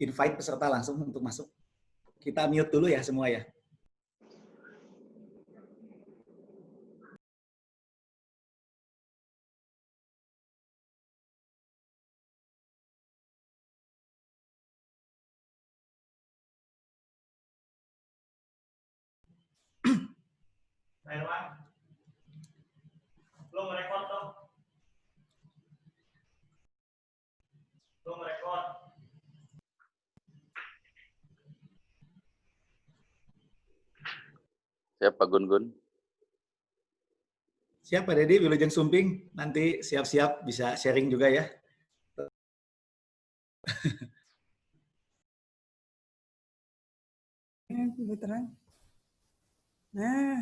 invite peserta langsung untuk masuk. Kita mute dulu ya semua ya. Belum record dong. Belum record. Siap Pak Gun-Gun. Siap Pak Dedi, Wilujeng Sumping. Nanti siap-siap bisa sharing juga ya. Terang. Nah,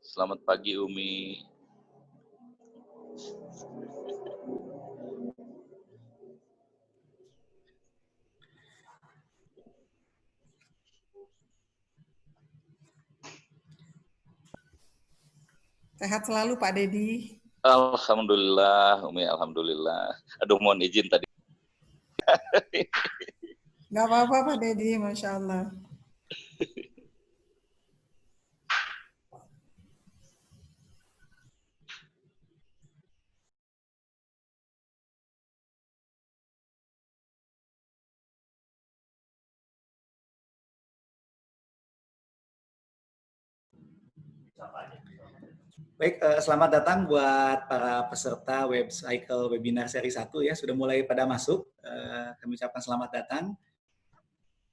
Selamat pagi Umi. sehat selalu Pak Dedi. Alhamdulillah Umi, alhamdulillah. Aduh mohon izin tadi. Nggak apa-apa Pak Dedi, Masya Allah. Baik, selamat datang buat para peserta Webcycle Webinar Seri 1 ya. Sudah mulai pada masuk. Kami ucapkan selamat datang.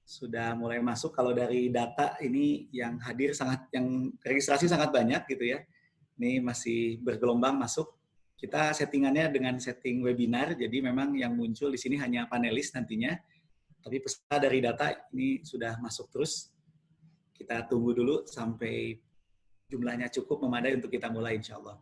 Sudah mulai masuk. Kalau dari data ini yang hadir yang registrasi sangat banyak gitu ya. Ini masih bergelombang masuk. Kita settingannya dengan setting webinar. Jadi memang yang muncul di sini hanya panelis nantinya. Tapi peserta dari data ini sudah masuk terus. Kita tunggu dulu sampai jumlahnya cukup memadai untuk kita mulai insya Allah.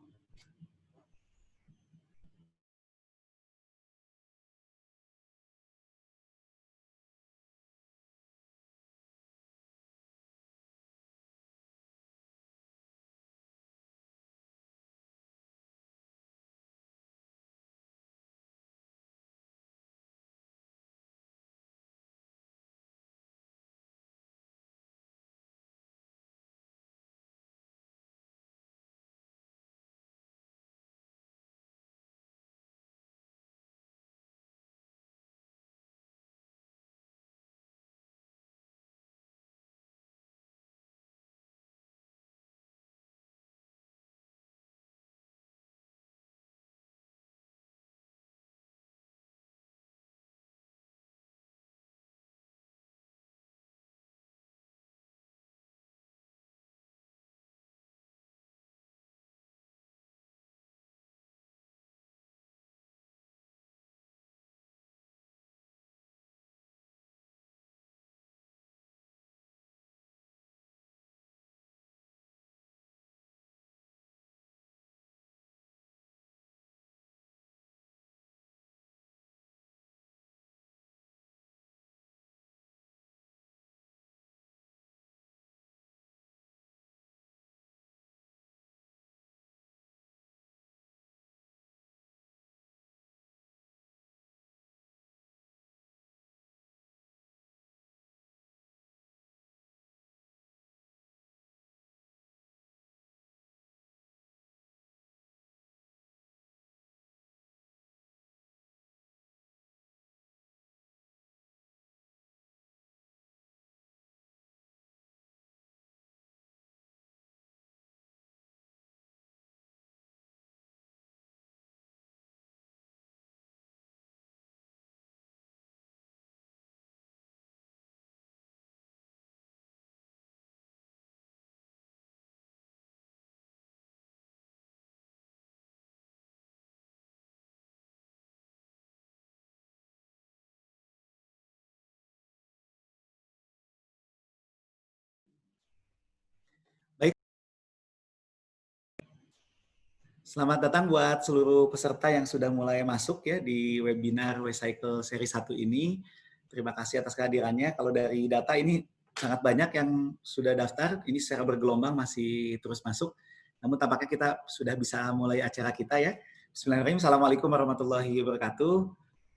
Selamat datang buat seluruh peserta yang sudah mulai masuk ya di webinar Webcycle seri 1 ini. Terima kasih atas kehadirannya. Kalau dari data ini sangat banyak yang sudah daftar, ini secara bergelombang masih terus masuk. Namun tampaknya kita sudah bisa mulai acara kita ya. Bismillahirrahmanirrahim. Assalamualaikum warahmatullahi wabarakatuh.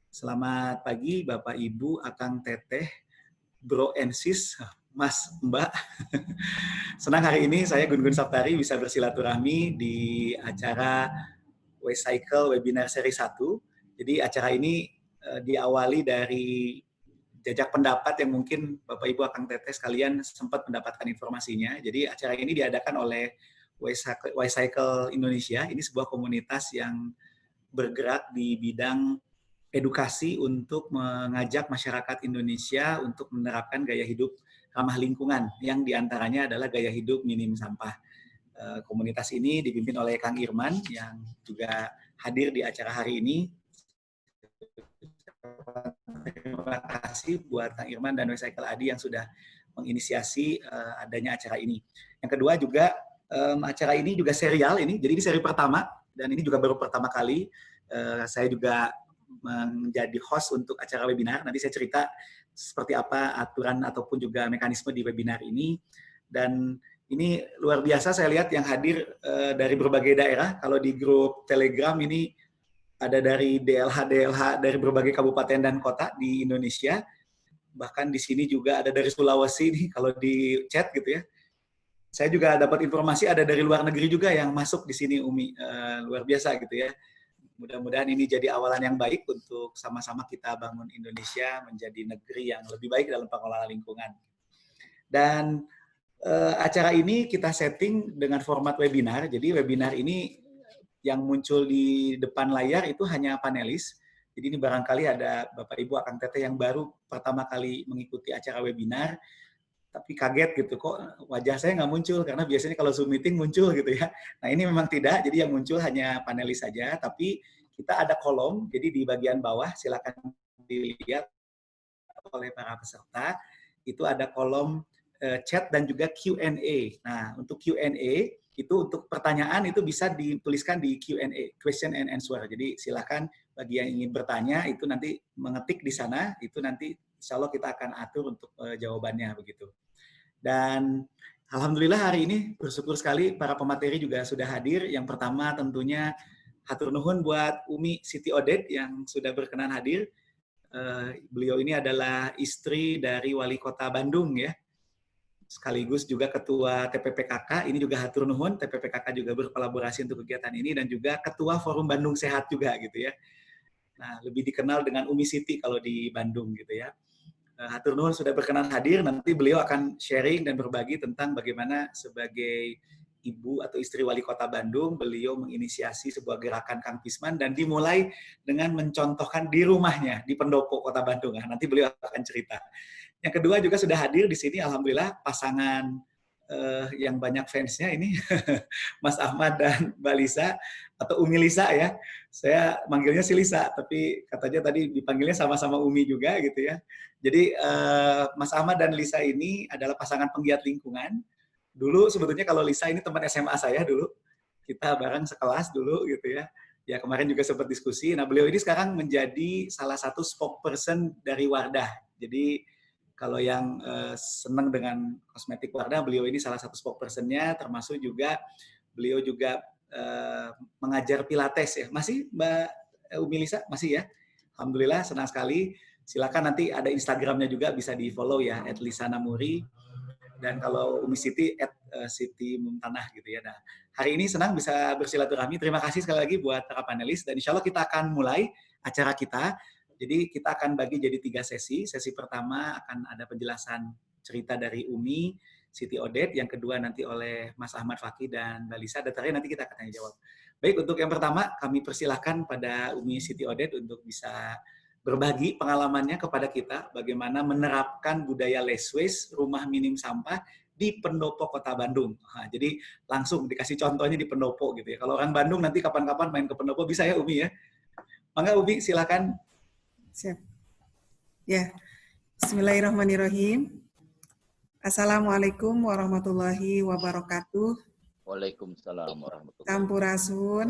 Selamat pagi Bapak Ibu, Akang Teteh, Bro and Sis, Mas, Mbak. Senang hari ini saya Gun Gun Saptari bisa bersilaturahmi di acara WCycle Webinar Seri 1. Jadi acara ini diawali dari jajak pendapat yang mungkin Bapak Ibu Akang Teteh sekalian sempat mendapatkan informasinya. Jadi acara ini diadakan oleh WCycle Indonesia. Ini sebuah komunitas yang bergerak di bidang edukasi untuk mengajak masyarakat Indonesia untuk menerapkan gaya hidup ramah lingkungan, yang diantaranya adalah gaya hidup minim sampah. Komunitas ini dipimpin oleh Kang Irman yang juga hadir di acara hari ini. Terima kasih buat Kang Irman dan WCycle Adi yang sudah menginisiasi adanya acara ini. Yang kedua juga acara ini juga serial ini, jadi ini seri pertama dan ini juga baru pertama kali saya juga menjadi host untuk acara webinar. Nanti saya cerita seperti apa aturan ataupun juga mekanisme di webinar ini. Dan ini luar biasa saya lihat yang hadir dari berbagai daerah. Kalau di grup Telegram ini ada dari DLH dari berbagai kabupaten dan kota di Indonesia. Bahkan di sini juga ada dari Sulawesi nih kalau di chat gitu ya. Saya juga dapat informasi ada dari luar negeri juga yang masuk di sini, Umi. Luar biasa gitu ya. Mudah-mudahan ini jadi awalan yang baik untuk sama-sama kita bangun Indonesia menjadi negeri yang lebih baik dalam pengelolaan lingkungan. Dan acara ini kita setting dengan format webinar. Jadi webinar ini yang muncul di depan layar itu hanya panelis. Jadi ini barangkali ada Bapak Ibu Akang Teteh yang baru pertama kali mengikuti acara webinar, tapi kaget gitu, kok wajah saya nggak muncul, karena biasanya kalau Zoom meeting muncul gitu ya. Nah ini memang tidak, jadi yang muncul hanya panelis saja, tapi kita ada kolom, jadi di bagian bawah silakan dilihat oleh para peserta, itu ada kolom chat dan juga Q&A. Nah untuk Q&A, itu untuk pertanyaan itu bisa dituliskan di Q&A, question and answer. Jadi silakan bagi yang ingin bertanya, itu nanti mengetik di sana, itu nanti insya Allah kita akan atur untuk jawabannya begitu. Dan alhamdulillah hari ini bersyukur sekali para pemateri juga sudah hadir. Yang pertama tentunya hatur nuhun buat Umi Siti Odet yang sudah berkenan hadir. Beliau ini adalah istri dari Wali Kota Bandung ya. Sekaligus juga ketua TPPKK. Ini juga hatur nuhun, TPPKK juga berkolaborasi untuk kegiatan ini dan juga ketua Forum Bandung Sehat juga gitu ya. Nah, lebih dikenal dengan Umi Siti kalau di Bandung gitu ya. Hatur nuhun sudah berkenan hadir, nanti beliau akan sharing dan berbagi tentang bagaimana sebagai ibu atau istri wali kota Bandung, beliau menginisiasi sebuah gerakan Kang Pisman dan dimulai dengan mencontohkan di rumahnya, di pendopo kota Bandung. Nah, nanti beliau akan cerita. Yang kedua juga sudah hadir di sini, alhamdulillah, pasangan yang banyak fansnya ini, Mas Ahmad dan Mbak Lisa, atau Umi Lisa ya. Saya manggilnya si Lisa, tapi katanya tadi dipanggilnya sama-sama Umi juga gitu ya. Jadi Mas Ahmad dan Lisa ini adalah pasangan penggiat lingkungan. Dulu sebetulnya kalau Lisa ini teman SMA saya dulu. Kita bareng sekelas dulu gitu ya. Ya kemarin juga sempat diskusi. Nah beliau ini sekarang menjadi salah satu spokesperson dari Wardah. Jadi kalau yang senang dengan kosmetik Wardah, beliau ini salah satu spokesperson-nya, termasuk juga beliau juga mengajar Pilates ya. Masih Mbak Umi Lisa? Masih ya? Alhamdulillah, senang sekali. Silakan nanti ada Instagramnya juga bisa di-follow ya, @lisanamuri. Dan kalau Umi Siti, @Siti Mumtanah gitu ya. Nah, hari ini senang bisa bersilaturahmi. Terima kasih sekali lagi buat para panelis. Dan insya Allah kita akan mulai acara kita. Jadi kita akan bagi jadi 3 sesi. Sesi pertama akan ada penjelasan cerita dari Umi Siti Odet, yang kedua nanti oleh Mas Ahmad Fakih dan Mbak Lisa, dan terakhir nanti kita akan tanya jawab. Baik, untuk yang pertama kami persilahkan pada Umi Siti Odet untuk bisa berbagi pengalamannya kepada kita bagaimana menerapkan budaya less waste, rumah minim sampah di Pendopo Kota Bandung. Nah, jadi langsung dikasih contohnya di Pendopo gitu ya. Kalau orang Bandung nanti kapan-kapan main ke Pendopo bisa ya Umi ya. Mangga Umi silakan. Siap. Ya, bismillahirrahmanirrahim. Assalamualaikum warahmatullahi wabarakatuh. Waalaikumsalam warahmatullahi wabarakatuh. Sampurasun.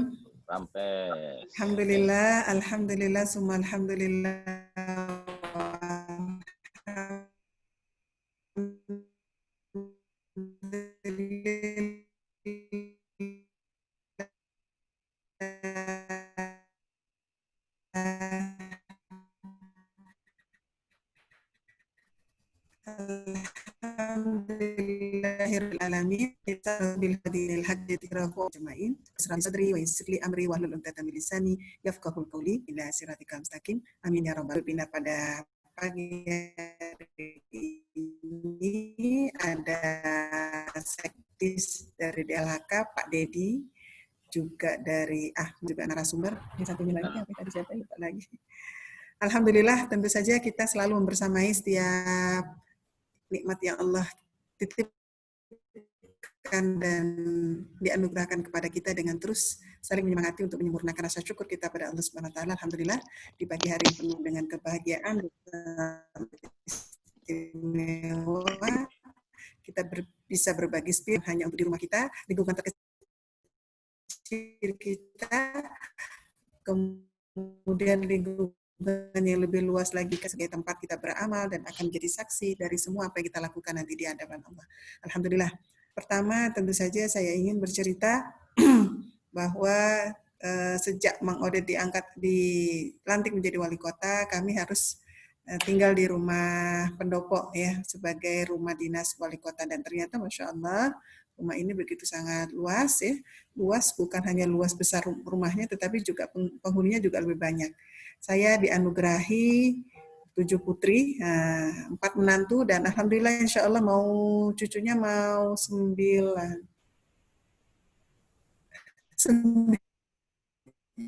Rampes. Alhamdulillah, alhamdulillah, summa alhamdulillah. Alhamdulillahirrahmanirrahim. Bil hadith rafu jamain. Asrami sadri wa yassir li amri wahlul 'uqdatam min lisani yafqahul qawli ila siratikal mustaqim. Amin ya rabbal alamin. Pada pagi hari ini ada sektis dari DLHK Pak Dedi, juga dari juga narasumber. Yang satunya lagi apa tadi siapa lupa lagi. Alhamdulillah, tentu saja kita selalu membersamai setiap nikmat yang Allah titipkan dan dianugerahkan kepada kita dengan terus saling menyemangati untuk menyempurnakan rasa syukur kita pada Allah Subhanahu wa taala. Alhamdulillah, di pagi hari penuh dengan kebahagiaan istimewa, kita bisa berbagi spirit hanya untuk di rumah kita, lingkungan terkecil kita, kemudian lingkungan yang lebih luas lagi ke sebagai tempat kita beramal dan akan menjadi saksi dari semua apa yang kita lakukan nanti di hadapan Allah. Alhamdulillah. Pertama, tentu saja saya ingin bercerita bahwa sejak Mang Odet dilantik menjadi wali kota, kami harus tinggal di rumah pendopo ya sebagai rumah dinas wali kota, dan ternyata Masya Allah rumah ini begitu sangat luas ya. Luas bukan hanya luas besar rumahnya, tetapi juga penghuninya juga lebih banyak. Saya dianugerahi 7 putri, 4 menantu, dan alhamdulillah insya Allah cucunya mau 9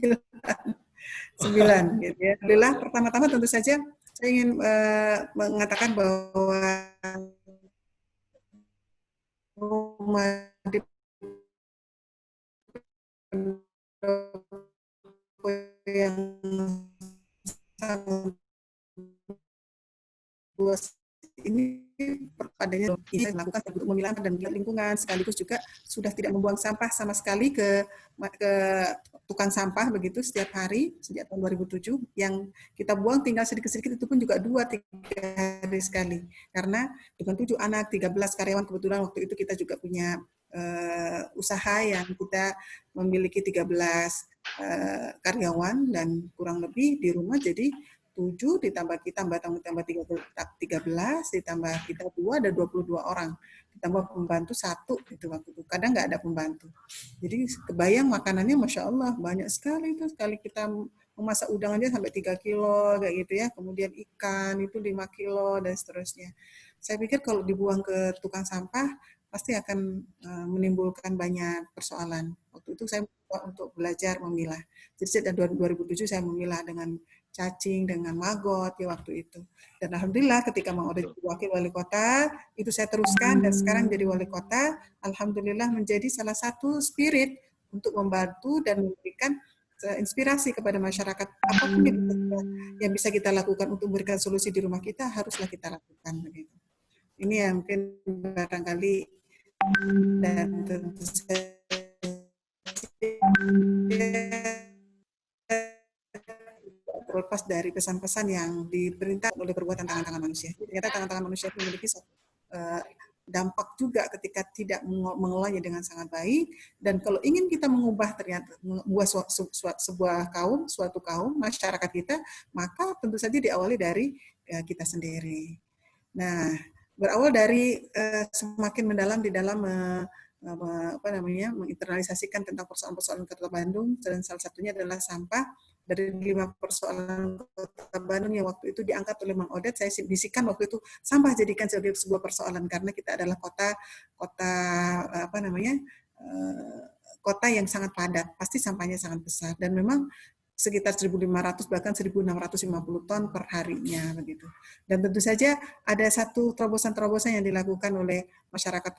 gitu ya. Alhamdulillah, pertama-tama tentu saja saya ingin mengatakan bahwa rumah di yang sangat luas ini perpadannya kita lakukan untuk memilah dan lingkungan, sekaligus juga sudah tidak membuang sampah sama sekali ke tukang sampah begitu setiap hari sejak tahun 2007. Yang kita buang tinggal sedikit-sedikit, itu pun juga 2-3 hari sekali, karena dengan 7 anak 13 karyawan, kebetulan waktu itu kita juga punya usaha yang kita memiliki 13 karyawan, dan kurang lebih di rumah jadi 7 ditambah 13, ditambah kita 2 ada 22 orang, ditambah pembantu 1 itu waktu itu, kadang nggak ada pembantu. Jadi kebayang makanannya Masya Allah banyak sekali itu, sekali kita memasak udang aja sampai 3 kilo kayak gitu ya, kemudian ikan itu 5 kilo dan seterusnya. Saya pikir kalau dibuang ke tukang sampah pasti akan menimbulkan banyak persoalan. Waktu itu saya untuk belajar memilah. Jadi sejak 2007 saya memilah dengan cacing, dengan maggot ya waktu itu. Dan alhamdulillah ketika Mang Odet wakil wali kota, itu saya teruskan dan sekarang jadi wali kota, alhamdulillah menjadi salah satu spirit untuk membantu dan memberikan inspirasi kepada masyarakat. Apapun yang bisa kita lakukan untuk memberikan solusi di rumah kita, haruslah kita lakukan begitu. Ini yang mungkin barangkali, dan tentu saja terlepas dari pesan-pesan yang diperintah oleh perbuatan tangan-tangan manusia. Ternyata tangan-tangan manusia memiliki dampak juga ketika tidak mengelolanya dengan sangat baik. Dan kalau ingin kita mengubah ternyata membuat suatu kaum, masyarakat kita, maka tentu saja diawali dari kita sendiri. Nah, berawal dari semakin mendalam di dalam menginternalisasikan tentang persoalan-persoalan Kota Bandung, dan salah satunya adalah sampah. Dari 5 persoalan Kota Bandung yang waktu itu diangkat oleh Mang Odet, saya bisikan waktu itu sampah jadikan sebagai sebuah persoalan, karena kita adalah kota yang sangat padat, pasti sampahnya sangat besar, dan memang sekitar 1.500 bahkan 1.650 ton per harinya begitu. Dan tentu saja ada satu terobosan-terobosan yang dilakukan oleh masyarakat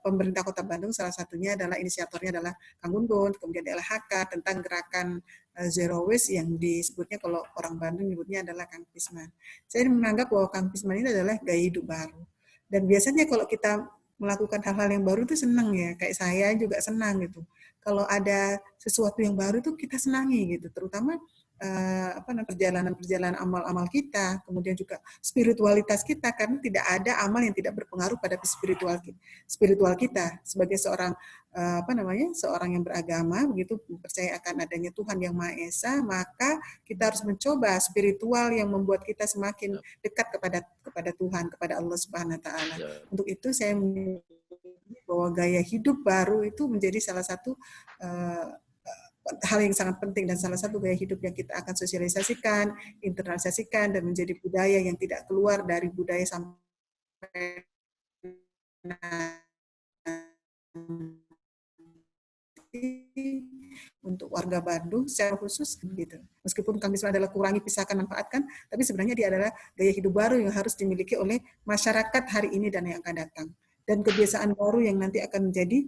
pemerintah Kota Bandung, salah satunya adalah inisiatornya adalah Kang Gun-Gun, kemudian LHK tentang gerakan Zero Waste yang disebutnya kalau orang Bandung nyebutnya adalah Kang Pisman. Saya menganggap bahwa Kang Pisman ini adalah gaya hidup baru. Dan biasanya kalau kita melakukan hal-hal yang baru itu senang ya, kayak saya juga senang gitu. Kalau ada sesuatu yang baru itu kita senangi gitu, terutama perjalanan amal-amal kita, kemudian juga spiritualitas kita, karena tidak ada amal yang tidak berpengaruh pada spiritual kita sebagai seorang seorang yang beragama, begitu percaya akan adanya Tuhan yang Maha Esa, maka kita harus mencoba spiritual yang membuat kita semakin dekat kepada Tuhan, kepada Allah Subhanahu wa taala. Untuk itu saya bahwa gaya hidup baru itu menjadi salah satu hal yang sangat penting dan salah satu gaya hidup yang kita akan sosialisasikan, internalisasikan, dan menjadi budaya yang tidak keluar dari budaya sampai untuk warga Bandung secara khusus gitu. Meskipun Kamisme adalah kurangi, pisahkan, manfaatkan, tapi sebenarnya dia adalah gaya hidup baru yang harus dimiliki oleh masyarakat hari ini dan yang akan datang. Dan kebiasaan baru yang nanti akan menjadi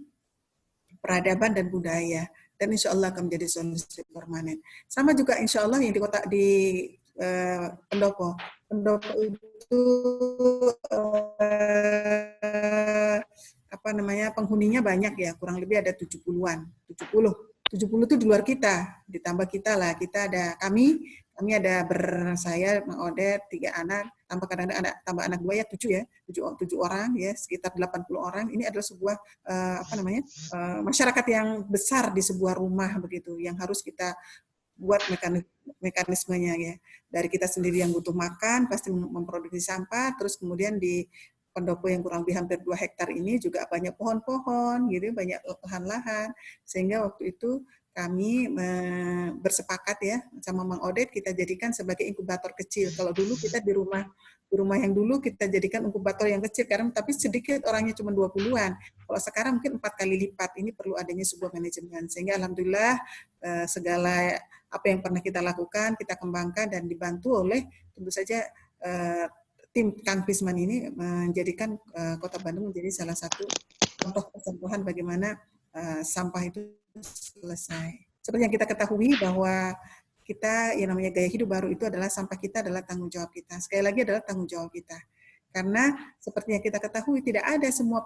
peradaban dan budaya. Dan insya Allah akan menjadi solusi permanen. Sama juga insya Allah yang di Pendopo. Pendopo itu penghuninya banyak ya, kurang lebih ada 70-an. 70 itu di luar kita, ditambah kita lah. Kita ada kami ada saya, Mang Odet, 3 anak, tambah anak 2 ya, 7 orang ya, sekitar 80 orang. Ini adalah sebuah masyarakat yang besar di sebuah rumah begitu, yang harus kita buat mekanismenya ya. Dari kita sendiri yang butuh makan, pasti memproduksi sampah, terus kemudian di Pendopo yang kurang lebih hampir 2 hektar ini juga banyak pohon-pohon gitu, banyak lahan-lahan, sehingga waktu itu kami bersepakat ya sama Mang Odet, kita jadikan sebagai inkubator kecil. Kalau dulu kita di rumah yang dulu kita jadikan inkubator yang kecil, karena tapi sedikit orangnya cuma 20-an. Kalau sekarang mungkin 4 kali lipat. Ini perlu adanya sebuah manajemen. Sehingga alhamdulillah segala apa yang pernah kita lakukan, kita kembangkan dan dibantu oleh tentu saja tim Kanfisman ini menjadikan Kota Bandung menjadi salah satu contoh persentuhan bagaimana sampah itu selesai. Seperti yang kita ketahui bahwa kita yang namanya gaya hidup baru itu adalah sampah kita adalah tanggung jawab kita. Sekali lagi adalah tanggung jawab kita. Karena seperti yang kita ketahui tidak ada semua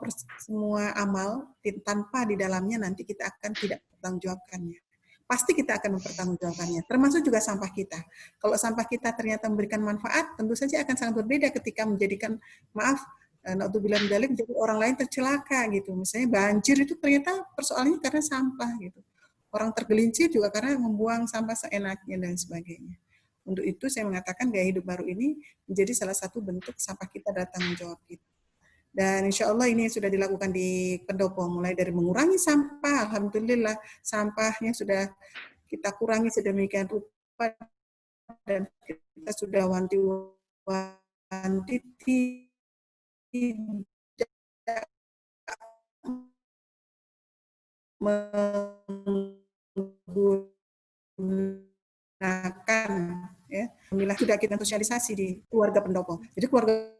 amal tanpa di dalamnya nanti kita akan tidak bertanggungjawabkannya. Pasti kita akan mempertanggungjawabkannya, termasuk juga sampah kita. Kalau sampah kita ternyata memberikan manfaat, tentu saja akan sangat berbeda ketika menjadikan, naudzubillah min dzalik, jadi orang lain tercelaka gitu. Misalnya banjir itu ternyata persoalannya karena sampah gitu. Orang tergelincir juga karena membuang sampah seenaknya dan sebagainya. Untuk itu saya mengatakan gaya hidup baru ini menjadi salah satu bentuk sampah kita dan tanggung jawab kita. Dan insya Allah ini sudah dilakukan di Pendopo, mulai dari mengurangi sampah, alhamdulillah sampahnya sudah kita kurangi sedemikian rupa dan kita sudah wanti-wanti tidak menggunakan ya. Alhamdulillah sudah kita sosialisasi di keluarga Pendopo. Jadi keluarga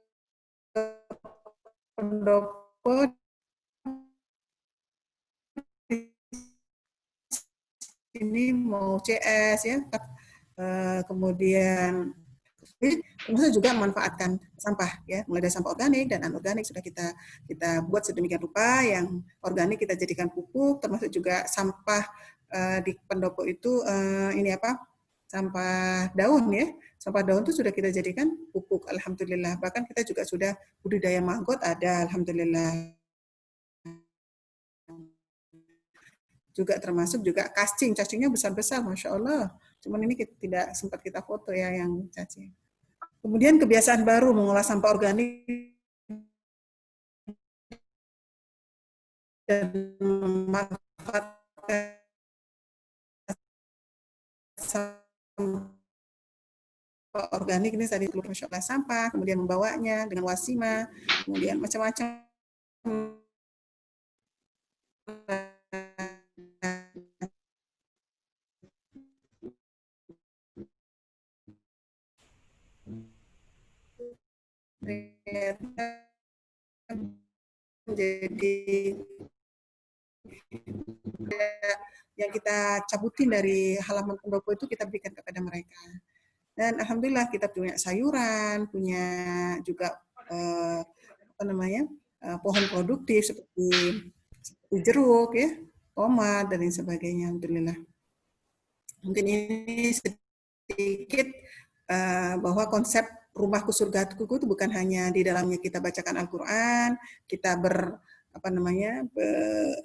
Pendopo ini mau CS ya, kemudian termasuk juga memanfaatkan sampah ya, mulai dari sampah organik dan anorganik sudah kita buat sedemikian rupa. Yang organik kita jadikan pupuk, termasuk juga sampah di Pendopo itu sampah daun ya. Sampah daun itu sudah kita jadikan pupuk, alhamdulillah. Bahkan kita juga sudah budidaya maggot ada, alhamdulillah. Juga termasuk juga cacingnya besar-besar, Masya Allah. Cuman ini tidak sempat kita foto ya yang cacing. Kemudian kebiasaan baru mengolah sampah organik dan memanfaatkan sampah organik ini tadi keluar sampah, kemudian membawanya dengan wasima, kemudian macam-macam. Jadi yang kita cabutin dari halaman Pendopo itu kita berikan kepada mereka. Dan alhamdulillah kita punya sayuran, punya juga pohon produktif seperti jeruk ya, tomat dan lain sebagainya, alhamdulillah. Mungkin ini sedikit bahwa konsep rumahku surgaku itu bukan hanya di dalamnya kita bacakan Al-Quran, kita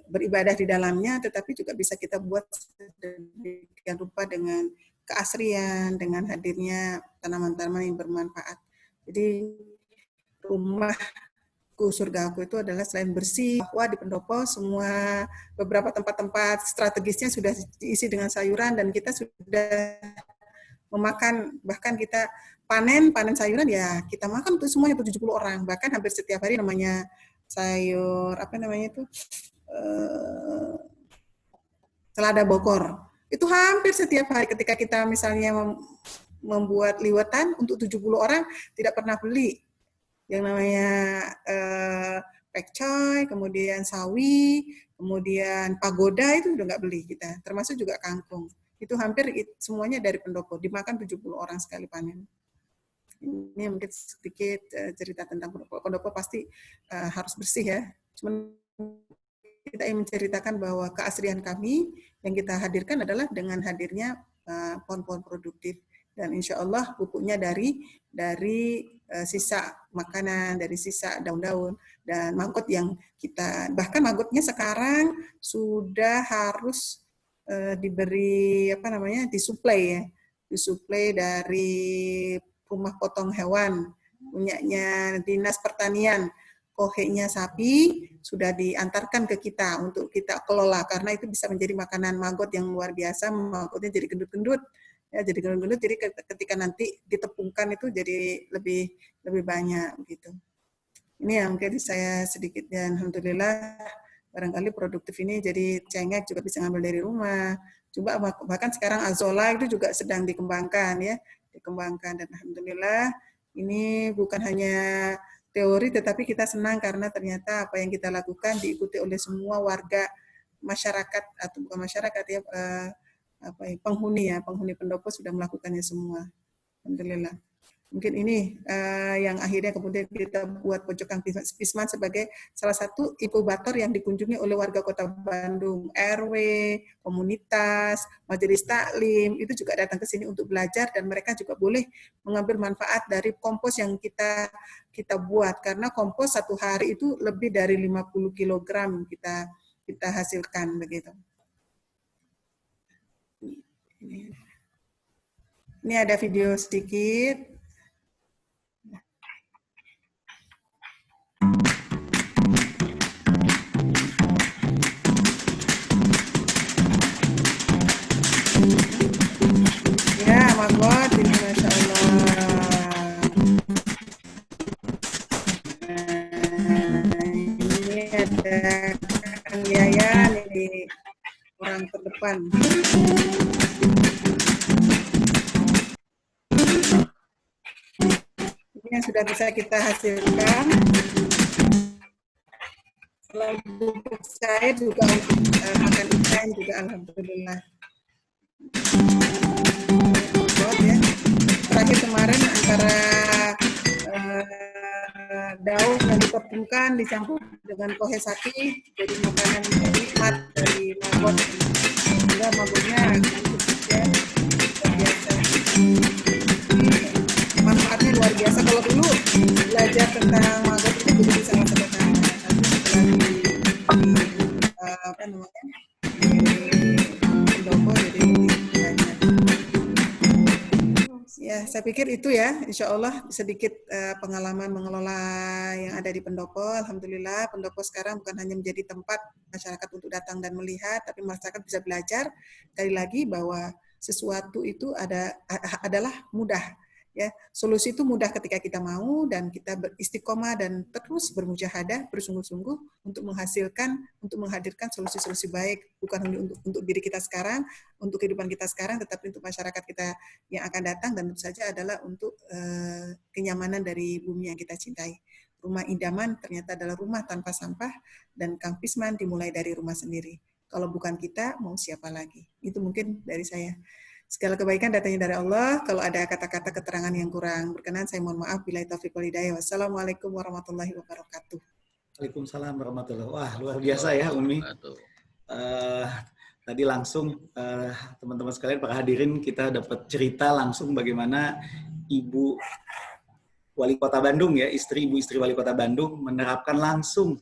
beribadah di dalamnya, tetapi juga bisa kita buat sedemikian rupa dengan keasrian, dengan hadirnya tanaman-tanaman yang bermanfaat. Jadi rumahku surgaku itu adalah selain bersih, bahwa di pendopo semua beberapa tempat-tempat strategisnya sudah diisi dengan sayuran dan kita sudah memakan, bahkan kita panen sayuran ya kita makan untuk semuanya 70 orang, bahkan hampir setiap hari namanya sayur selada bokor. Itu hampir setiap hari ketika kita misalnya membuat liwetan untuk 70 orang tidak pernah beli. Yang namanya pekcoy, kemudian sawi, kemudian pagoda itu udah nggak beli kita. Termasuk juga kangkung. Itu hampir semuanya dari pendopo, dimakan 70 orang sekali panen. Ini mungkin sedikit cerita tentang pendopo. Pendopo pasti harus bersih ya. Cuman kita ingin menceritakan bahwa keasrian kami yang kita hadirkan adalah dengan hadirnya pohon-pohon produktif. Dan insya Allah pupuknya dari sisa makanan, dari sisa daun-daun, dan mangkot yang kita, bahkan manggotnya sekarang sudah harus diberi disuplai ya, disuplai dari rumah potong hewan punyanya Dinas Pertanian, kohenya sapi sudah diantarkan ke kita untuk kita kelola karena itu bisa menjadi makanan maggot yang luar biasa, maggotnya jadi gendut-gendut ya, jadi gendut-gendut, jadi ketika nanti ditepungkan itu jadi lebih banyak gitu. Ini yang mungkin saya sedikit, dan alhamdulillah barangkali produktif ini jadi cengek juga bisa ngambil dari rumah. Coba bahkan sekarang azola itu juga sedang dikembangkan ya, dan alhamdulillah ini bukan hanya teori tetapi kita senang karena ternyata apa yang kita lakukan diikuti oleh semua warga masyarakat, atau bukan masyarakat ya, penghuni pendopo sudah melakukannya semua. Alhamdulillah. Mungkin ini yang akhirnya kemudian kita buat Pojokan Pisman sebagai salah satu inkubator yang dikunjungi oleh warga Kota Bandung, RW, komunitas, majelis taklim, itu juga datang ke sini untuk belajar dan mereka juga boleh mengambil manfaat dari kompos yang kita buat, karena kompos satu hari itu lebih dari 50 kg kita hasilkan begitu. Ini ada video sedikit. Ya, maggot, ini Masya Allah. Ini ada Kang Yayan, ini orang terdepan. Ini yang sudah bisa kita hasilkan. Kalau pupuk cair juga untuk makan ikan juga alhamdulillah. Ya. Terakhir kemarin antara daun yang ditepungkan dicampur dengan kohe sapi jadi makanan nikmat dari maggot. Sehingga maggotnya ya, luar biasa. Manfaatnya luar biasa. Kalau dulu belajar tentang maggot itu jadi bisa sederhana. Pendopo jadi banyak. Ya, saya pikir itu ya, insya Allah sedikit pengalaman mengelola yang ada di pendopo. Alhamdulillah, pendopo sekarang bukan hanya menjadi tempat masyarakat untuk datang dan melihat, tapi masyarakat bisa belajar sekali lagi bahwa sesuatu itu adalah mudah. Ya, solusi itu mudah ketika kita mau dan kita beristiqomah dan terus bermujahadah, bersungguh-sungguh untuk menghadirkan solusi-solusi baik, bukan hanya untuk diri kita sekarang, untuk kehidupan kita sekarang, tetapi untuk masyarakat kita yang akan datang, dan tentu saja adalah untuk kenyamanan dari bumi yang kita cintai. Rumah idaman ternyata adalah rumah tanpa sampah, dan Kang Pisman dimulai dari rumah sendiri. Kalau bukan kita, mau siapa lagi? Itu mungkin dari saya. Segala kebaikan datangnya dari Allah. Kalau ada kata-kata keterangan yang kurang berkenan, saya mohon maaf. Billahi taufiq wal hidayah. Wassalamualaikum warahmatullahi wabarakatuh. Waalaikumsalam warahmatullahi wabarakatuh. Wah, luar biasa ya Umi. tadi langsung teman-teman sekalian, para hadirin, kita dapat cerita langsung bagaimana Ibu Wali Kota Bandung ya, ibu istri Wali Kota Bandung menerapkan langsung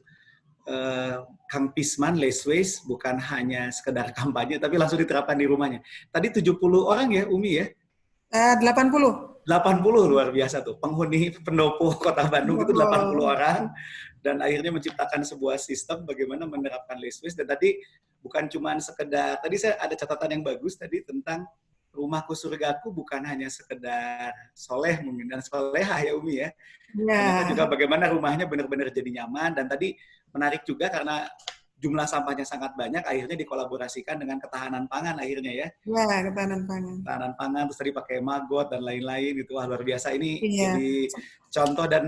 Kang Pisman Lesways, bukan hanya sekedar kampanye, tapi langsung diterapkan di rumahnya. Tadi 70 orang ya, Umi ya? 80. 80, luar biasa tuh. Penghuni pendopo Kota Bandung itu 80 orang, dan akhirnya menciptakan sebuah sistem bagaimana menerapkan Lesways. Dan tadi bukan cuma sekedar, tadi saya ada catatan yang bagus tadi tentang rumahku surgaku bukan hanya sekedar soleh mungkin dan solehah ya Umi ya. Ternyata juga bagaimana rumahnya benar-benar jadi nyaman, dan tadi menarik juga karena jumlah sampahnya sangat banyak, akhirnya dikolaborasikan dengan ketahanan pangan akhirnya ya. Ya, ketahanan pangan. Ketahanan pangan, terus tadi pakai magot dan lain-lain, itu wah luar biasa. Ini Iya. jadi contoh. Dan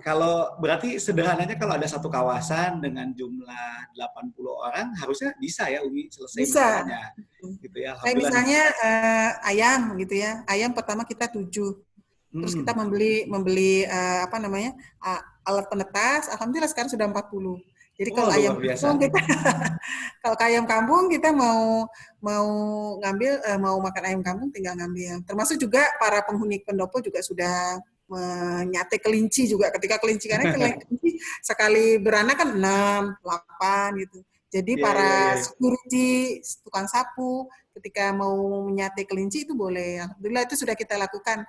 kalau berarti sederhananya kalau ada satu kawasan dengan jumlah 80 orang, harusnya bisa ya Umi selesai masalahnya. Gitu ya. Kayak misalnya ayam gitu ya. Ayam pertama kita 7. Terus kita membeli apa namanya? Alat penetas, alhamdulillah sekarang sudah 40. Jadi kalau ayam kampung kita kalau ayam kampung kita mau ngambil mau makan ayam kampung tinggal ngambil. Termasuk juga para penghuni pendopo juga sudah menyate kelinci juga. Ketika kelinci, karena kelinci sekali beranak kan 6, 8 gitu. Jadi para security, tukang sapu ketika mau menyate kelinci itu boleh. Alhamdulillah itu sudah kita lakukan.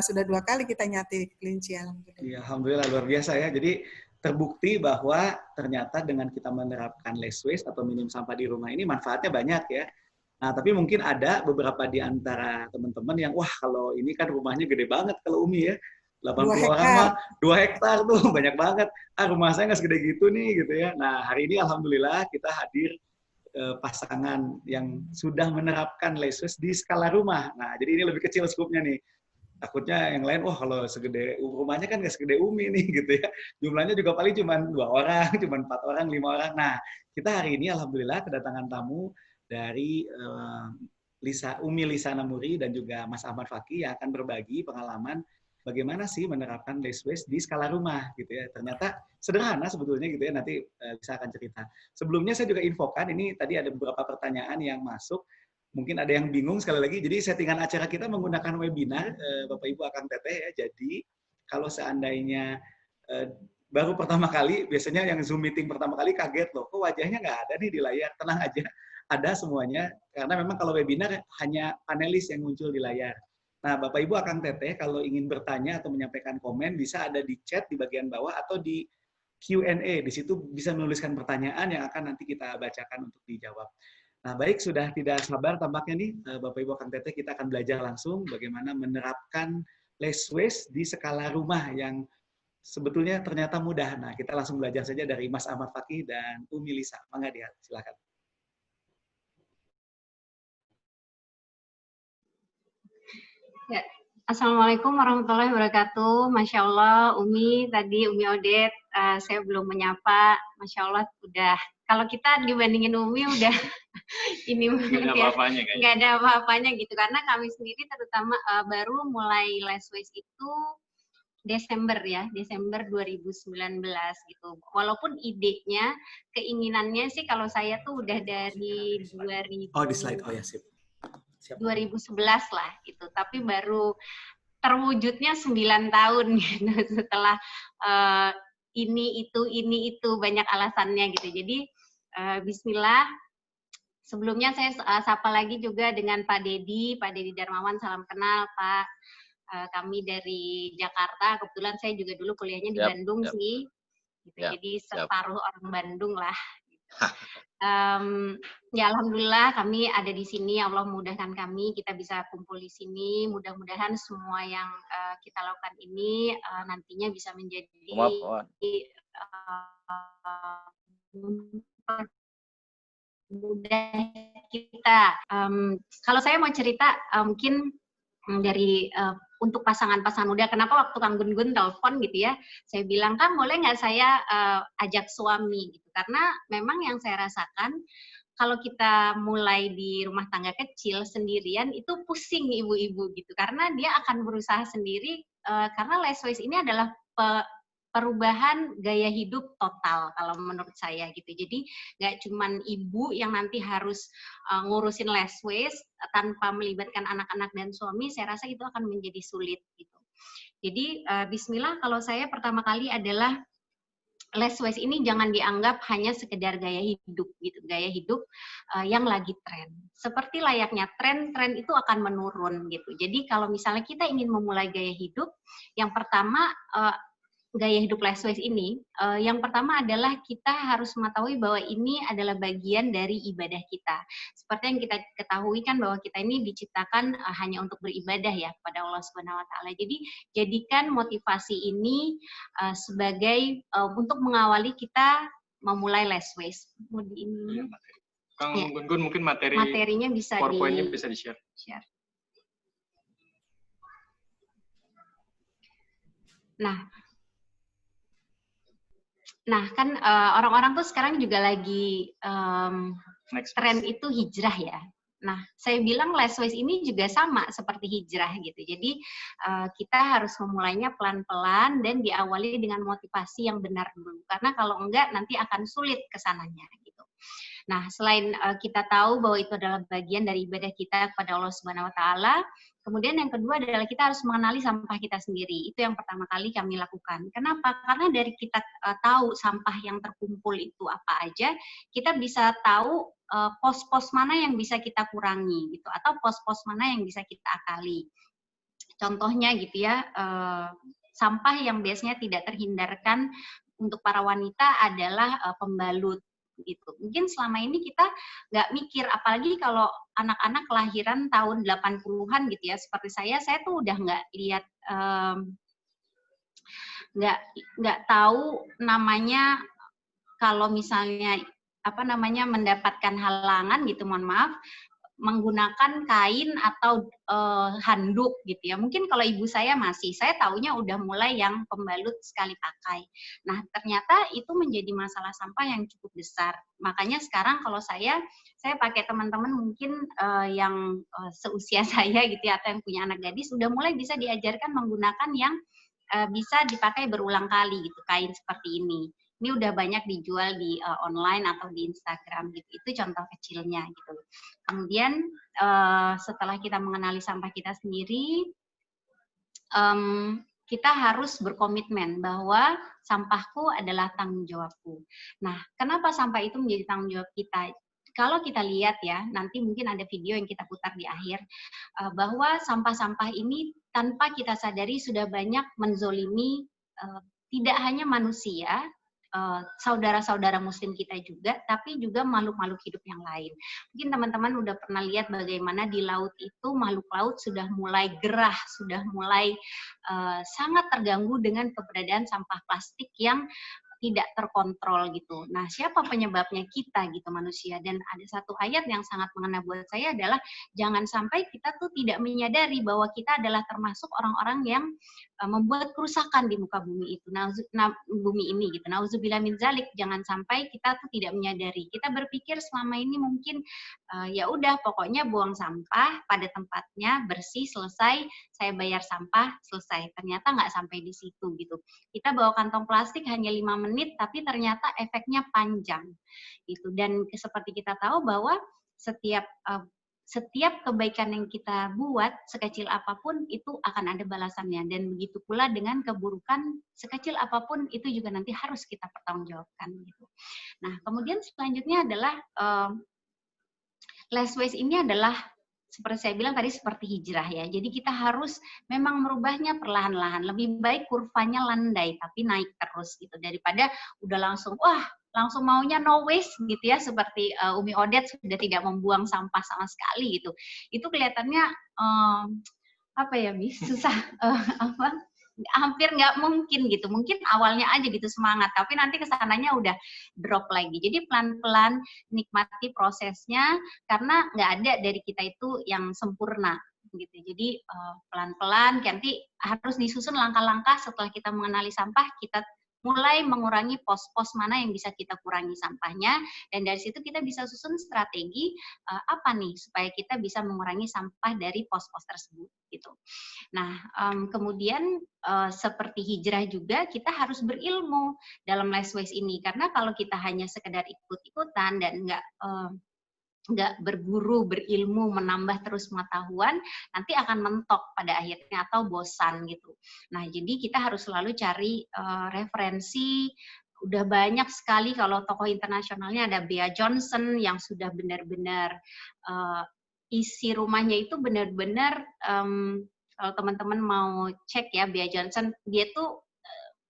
Sudah 2 kali kita nyate kelinci, alhamdulillah. Iya, alhamdulillah luar biasa ya. Jadi terbukti bahwa ternyata dengan kita menerapkan less waste atau minim sampah di rumah ini manfaatnya banyak ya. Nah, tapi mungkin ada beberapa di antara teman-teman yang, wah kalau ini kan rumahnya gede banget kalau Umi ya. 80 orang mah 2 hektar tuh, banyak banget. Rumah saya nggak segede gitu nih gitu ya. Nah, hari ini alhamdulillah kita hadir pasangan yang sudah menerapkan less waste di skala rumah. Nah, jadi ini lebih kecil skupnya nih. Takutnya yang lain, wah kalau segede rumahnya kan nggak segede Umi nih gitu ya. Jumlahnya juga paling cuma 2 orang, cuma 4 orang, 5 orang. Nah, kita hari ini alhamdulillah kedatangan tamu dari Umi Lisa Namuri dan juga Mas Ahmad Fakih yang akan berbagi pengalaman bagaimana sih menerapkan less waste di skala rumah gitu ya. Ternyata sederhana sebetulnya gitu ya, nanti Lisa akan cerita. Sebelumnya saya juga infokan, ini tadi ada beberapa pertanyaan yang masuk. Mungkin ada yang bingung sekali lagi, jadi settingan acara kita menggunakan webinar, Bapak Ibu Akang Teteh ya. Jadi kalau seandainya baru pertama kali, biasanya yang Zoom meeting pertama kali kaget loh, kok wajahnya nggak ada nih di layar. Tenang aja, ada semuanya. Karena memang kalau webinar hanya panelis yang muncul di layar. Nah, Bapak Ibu Akang Teteh kalau ingin bertanya atau menyampaikan komen bisa ada di chat di bagian bawah atau di Q&A. Di situ bisa menuliskan pertanyaan yang akan nanti kita bacakan untuk dijawab. Nah, baik, sudah tidak sabar tampaknya nih, Bapak Ibu Akang Teteh, kita akan belajar langsung bagaimana menerapkan less waste di skala rumah yang sebetulnya ternyata mudah. Nah, kita langsung belajar saja dari Mas Ahmad Fakih dan Umi Lisa. Mangga dia, silakan. Ya. Assalamualaikum warahmatullahi wabarakatuh. Masya Allah, Umi Odet, saya belum menyapa. Masya Allah, udah. Kalau kita dibandingin Umi udah ini nggak ada apa-apanya gitu. Karena kami sendiri terutama baru mulai less waste itu Desember ya, Desember 2019 gitu. Walaupun idenya, keinginannya sih kalau saya tuh udah dari 2000. Oh, di slide. Oh ya, sip. 2011 lah gitu, tapi baru terwujudnya 9 tahun gitu setelah ini itu banyak alasannya gitu. Jadi Bismillah. Sebelumnya saya sapa lagi juga dengan Pak Dedi Darmawan, salam kenal Pak. Kami dari Jakarta, kebetulan saya juga dulu kuliahnya di Bandung sih, gitu. Jadi separuh orang Bandung lah. Ya alhamdulillah kami ada di sini, Allah mudahkan kami, kita bisa kumpul di sini. Mudah-mudahan semua yang kita lakukan ini nantinya bisa menjadi mudah kita. Kalau saya mau cerita mungkin dari untuk pasangan-pasangan muda, kenapa waktu Kang Gun-Gun telepon gitu ya, saya bilang, Kang boleh nggak saya ajak suami gitu, karena memang yang saya rasakan kalau kita mulai di rumah tangga kecil sendirian itu pusing ibu-ibu gitu, karena dia akan berusaha sendiri, karena less waste ini adalah perubahan gaya hidup total kalau menurut saya gitu. Jadi nggak cuman ibu yang nanti harus ngurusin less waste tanpa melibatkan anak-anak dan suami, saya rasa itu akan menjadi sulit gitu. Jadi bismillah kalau saya pertama kali adalah less waste ini jangan dianggap hanya sekedar gaya hidup gitu, gaya hidup yang lagi tren. Seperti layaknya tren itu akan menurun gitu. Jadi kalau misalnya kita ingin memulai gaya hidup, yang pertama gaya hidup less waste ini, yang pertama adalah kita harus mengetahui bahwa ini adalah bagian dari ibadah kita. Seperti yang kita ketahui kan bahwa kita ini diciptakan hanya untuk beribadah ya kepada Allah Subhanahu Wa Taala. Jadi jadikan motivasi ini sebagai untuk mengawali kita memulai less waste. Ini, Kang ya. Gun-Gun mungkin materinya bisa PowerPoint-nya bisa di-share. Nah kan orang-orang tuh sekarang juga lagi tren itu hijrah ya. Nah, saya bilang less waste ini juga sama seperti hijrah gitu. Jadi kita harus memulainya pelan-pelan dan diawali dengan motivasi yang benar dulu. Karena kalau enggak nanti akan sulit kesananya gitu. Nah, selain kita tahu bahwa itu adalah bagian dari ibadah kita kepada Allah Subhanahu Wa Taala, kemudian yang kedua adalah kita harus mengenali sampah kita sendiri. Itu yang pertama kali kami lakukan. Kenapa? Karena dari kita tahu sampah yang terkumpul itu apa aja, kita bisa tahu pos-pos mana yang bisa kita kurangi gitu, atau pos-pos mana yang bisa kita akali. Contohnya gitu ya, sampah yang biasanya tidak terhindarkan untuk para wanita adalah pembalut gitu. Mungkin selama ini kita nggak mikir, apalagi kalau anak-anak kelahiran tahun 80-an gitu ya, seperti saya tuh udah nggak lihat, nggak tahu namanya kalau misalnya mendapatkan halangan gitu, mohon maaf, menggunakan kain atau handuk gitu ya. Mungkin kalau ibu saya masih, saya taunya udah mulai yang pembalut sekali pakai. Nah, ternyata itu menjadi masalah sampah yang cukup besar. Makanya sekarang kalau saya pakai teman-teman mungkin yang seusia saya gitu ya, atau yang punya anak gadis, udah mulai bisa diajarkan menggunakan yang bisa dipakai berulang kali gitu, kain seperti ini. Ini udah banyak dijual di online atau di Instagram gitu. Itu contoh kecilnya gitu. Kemudian setelah kita mengenali sampah kita sendiri, kita harus berkomitmen bahwa sampahku adalah tanggung jawabku. Nah, kenapa sampah itu menjadi tanggung jawab kita? Kalau kita lihat ya, nanti mungkin ada video yang kita putar di akhir, bahwa sampah-sampah ini tanpa kita sadari sudah banyak menzolimi tidak hanya manusia, saudara-saudara muslim kita juga, tapi juga makhluk-makhluk hidup yang lain. Mungkin teman-teman udah pernah lihat bagaimana di laut itu makhluk laut sudah mulai gerah, sudah mulai sangat terganggu dengan keberadaan sampah plastik yang tidak terkontrol gitu. Nah, siapa penyebabnya? Kita gitu, manusia. Dan ada satu ayat yang sangat mengena buat saya adalah jangan sampai kita tuh tidak menyadari bahwa kita adalah termasuk orang-orang yang membuat kerusakan di muka bumi itu, bumi ini gitu. Nauzubillah min zalik, jangan sampai kita tuh tidak menyadari. Kita berpikir selama ini mungkin ya udah pokoknya buang sampah pada tempatnya, bersih, selesai, saya bayar sampah, selesai. Ternyata nggak sampai di situ gitu. Kita bawa kantong plastik hanya 5 menit, tapi ternyata efeknya panjang gitu. Dan seperti kita tahu bahwa setiap kebaikan yang kita buat, sekecil apapun, itu akan ada balasannya. Dan begitu pula dengan keburukan, sekecil apapun, itu juga nanti harus kita pertanggungjawabkan. Gitu. Nah, kemudian selanjutnya adalah, less waste ini adalah, seperti saya bilang tadi, seperti hijrah ya. Jadi kita harus memang merubahnya perlahan-lahan. Lebih baik kurvanya landai, tapi naik terus gitu. Daripada udah langsung maunya no waste gitu ya, seperti Umi Odet sudah tidak membuang sampah sama sekali gitu. Itu kelihatannya susah, hampir nggak mungkin gitu. Mungkin awalnya aja gitu semangat, tapi nanti kesananya udah drop lagi. Jadi pelan-pelan nikmati prosesnya, karena nggak ada dari kita itu yang sempurna gitu. Jadi pelan-pelan nanti harus disusun langkah-langkah setelah kita mengenali sampah, kita mulai mengurangi pos-pos mana yang bisa kita kurangi sampahnya, dan dari situ kita bisa susun strategi apa nih supaya kita bisa mengurangi sampah dari pos-pos tersebut gitu. Nah, kemudian seperti hijrah juga kita harus berilmu dalam less waste ini, karena kalau kita hanya sekedar ikut-ikutan dan nggak berburu, berilmu, menambah terus pengetahuan, nanti akan mentok pada akhirnya atau bosan gitu. Nah, jadi kita harus selalu cari referensi. Udah banyak sekali kalau tokoh internasionalnya ada Bea Johnson yang sudah benar-benar isi rumahnya itu benar-benar kalau teman-teman mau cek ya Bea Johnson, dia tuh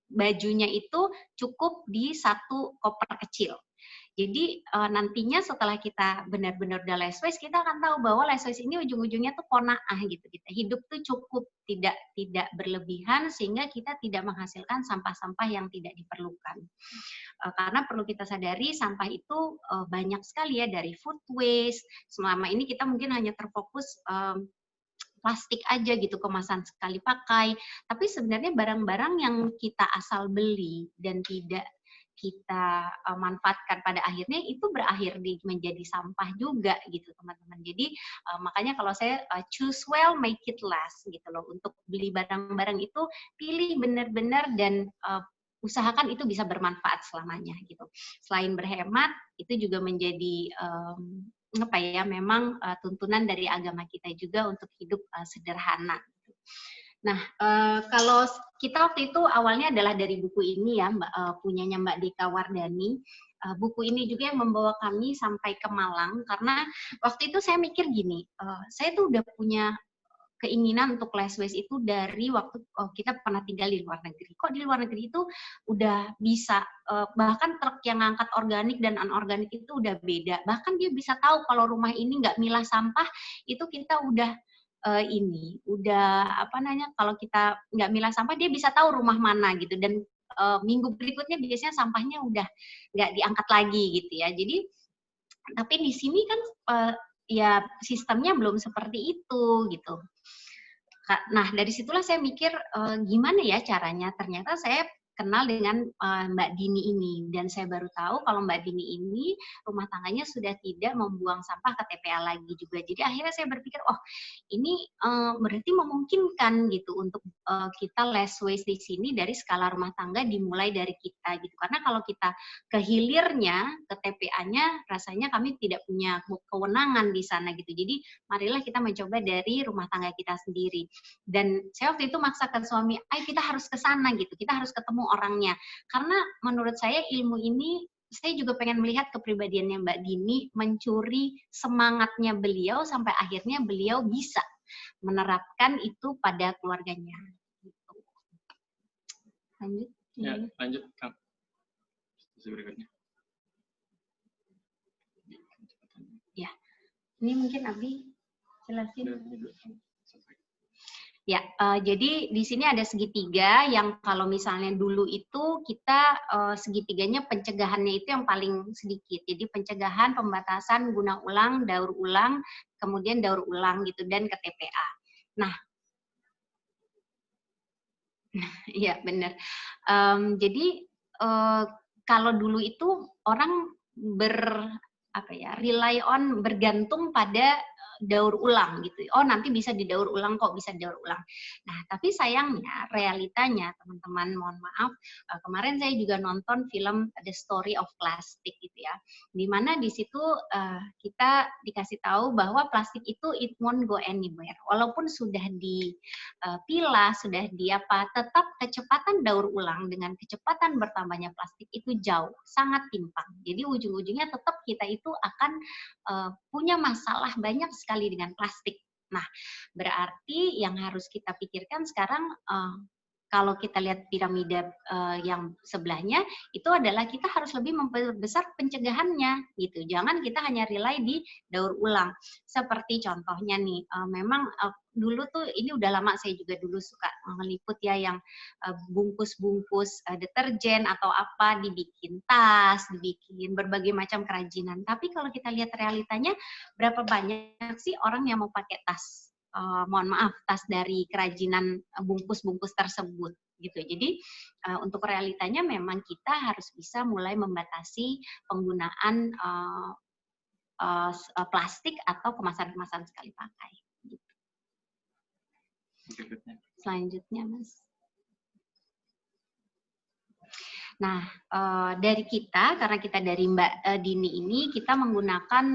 bajunya itu cukup di satu koper kecil. Jadi nantinya setelah kita benar-benar udah less waste, kita akan tahu bahwa less waste ini ujung-ujungnya tuh qanaah gitu. Kita hidup tuh cukup, tidak berlebihan sehingga kita tidak menghasilkan sampah-sampah yang tidak diperlukan. Karena perlu kita sadari sampah itu banyak sekali ya, dari food waste. Selama ini kita mungkin hanya terfokus plastik aja gitu, kemasan sekali pakai. Tapi sebenarnya barang-barang yang kita asal beli dan tidak kita manfaatkan pada akhirnya itu berakhir menjadi sampah juga gitu teman-teman. Jadi makanya kalau saya choose well, make it last gitu loh. Untuk beli barang-barang itu pilih benar-benar dan usahakan itu bisa bermanfaat selamanya gitu. Selain berhemat, itu juga menjadi apa ya, memang tuntunan dari agama kita juga untuk hidup sederhana. Nah, kalau kita waktu itu awalnya adalah dari buku ini ya, punyanya Mbak Deka Wardani. Buku ini juga yang membawa kami sampai ke Malang, karena waktu itu saya mikir gini, saya tuh udah punya keinginan untuk less waste itu dari waktu kita pernah tinggal di luar negeri. Kok di luar negeri itu udah bisa, bahkan truk yang ngangkat organik dan anorganik itu udah beda. Bahkan dia bisa tahu kalau rumah ini nggak milah sampah, itu kita udah kalau kita nggak milah sampah, dia bisa tahu rumah mana gitu, dan minggu berikutnya biasanya sampahnya udah nggak diangkat lagi gitu ya. Jadi tapi di sini kan ya sistemnya belum seperti itu gitu. Nah, dari situlah saya mikir gimana ya caranya. Ternyata saya kenal dengan Mbak Dini ini, dan saya baru tahu kalau Mbak Dini ini rumah tangganya sudah tidak membuang sampah ke TPA lagi juga. Jadi akhirnya saya berpikir, oh ini berarti memungkinkan gitu untuk kita less waste di sini dari skala rumah tangga dimulai dari kita gitu. Karena kalau kita ke hilirnya, ke TPA-nya, rasanya kami tidak punya kewenangan di sana gitu. Jadi marilah kita mencoba dari rumah tangga kita sendiri. Dan saya waktu itu maksakan suami, ayo kita harus ke sana gitu, kita harus ketemu orangnya. Karena menurut saya ilmu ini, saya juga pengen melihat kepribadiannya Mbak Dini, mencuri semangatnya beliau sampai akhirnya beliau bisa menerapkan itu pada keluarganya. Gitu. Lanjut. Ya, lanjut Kang. Berikutnya. Ya, ini mungkin Abi jelasin. Ya, jadi di sini ada segitiga yang kalau misalnya dulu itu kita segitiganya pencegahannya itu yang paling sedikit. Jadi pencegahan, pembatasan, guna ulang, daur ulang, kemudian daur ulang gitu, dan ke TPA. Nah, iya benar. Jadi kalau dulu itu orang rely on, bergantung pada daur ulang gitu. Oh nanti bisa didaur ulang kok, bisa didaur ulang. Nah tapi sayangnya realitanya teman-teman, mohon maaf, kemarin saya juga nonton film The Story of Plastic gitu ya, dimana di situ kita dikasih tahu bahwa plastik itu it won't go anywhere, walaupun sudah dipilah, sudah tetap kecepatan daur ulang dengan kecepatan bertambahnya plastik itu jauh, sangat timpang. Jadi ujung-ujungnya tetap kita itu akan punya masalah banyak sekali dengan plastik. Nah, berarti yang harus kita pikirkan sekarang, kalau kita lihat piramida yang sebelahnya, itu adalah kita harus lebih memperbesar pencegahannya, gitu. Jangan kita hanya rely di daur ulang. Seperti contohnya nih, memang dulu tuh, ini udah lama saya juga dulu suka meliput ya, yang bungkus-bungkus deterjen atau apa, dibikin tas, dibikin berbagai macam kerajinan. Tapi kalau kita lihat realitanya, berapa banyak sih orang yang mau pakai tas? Mohon maaf, tas dari kerajinan bungkus-bungkus tersebut. gitu. Jadi untuk realitanya memang kita harus bisa mulai membatasi penggunaan plastik atau kemasan-kemasan sekali pakai. Gitu. Berikutnya. Selanjutnya, Mas. Nah, dari kita, karena kita dari Mbak Dini ini, kita menggunakan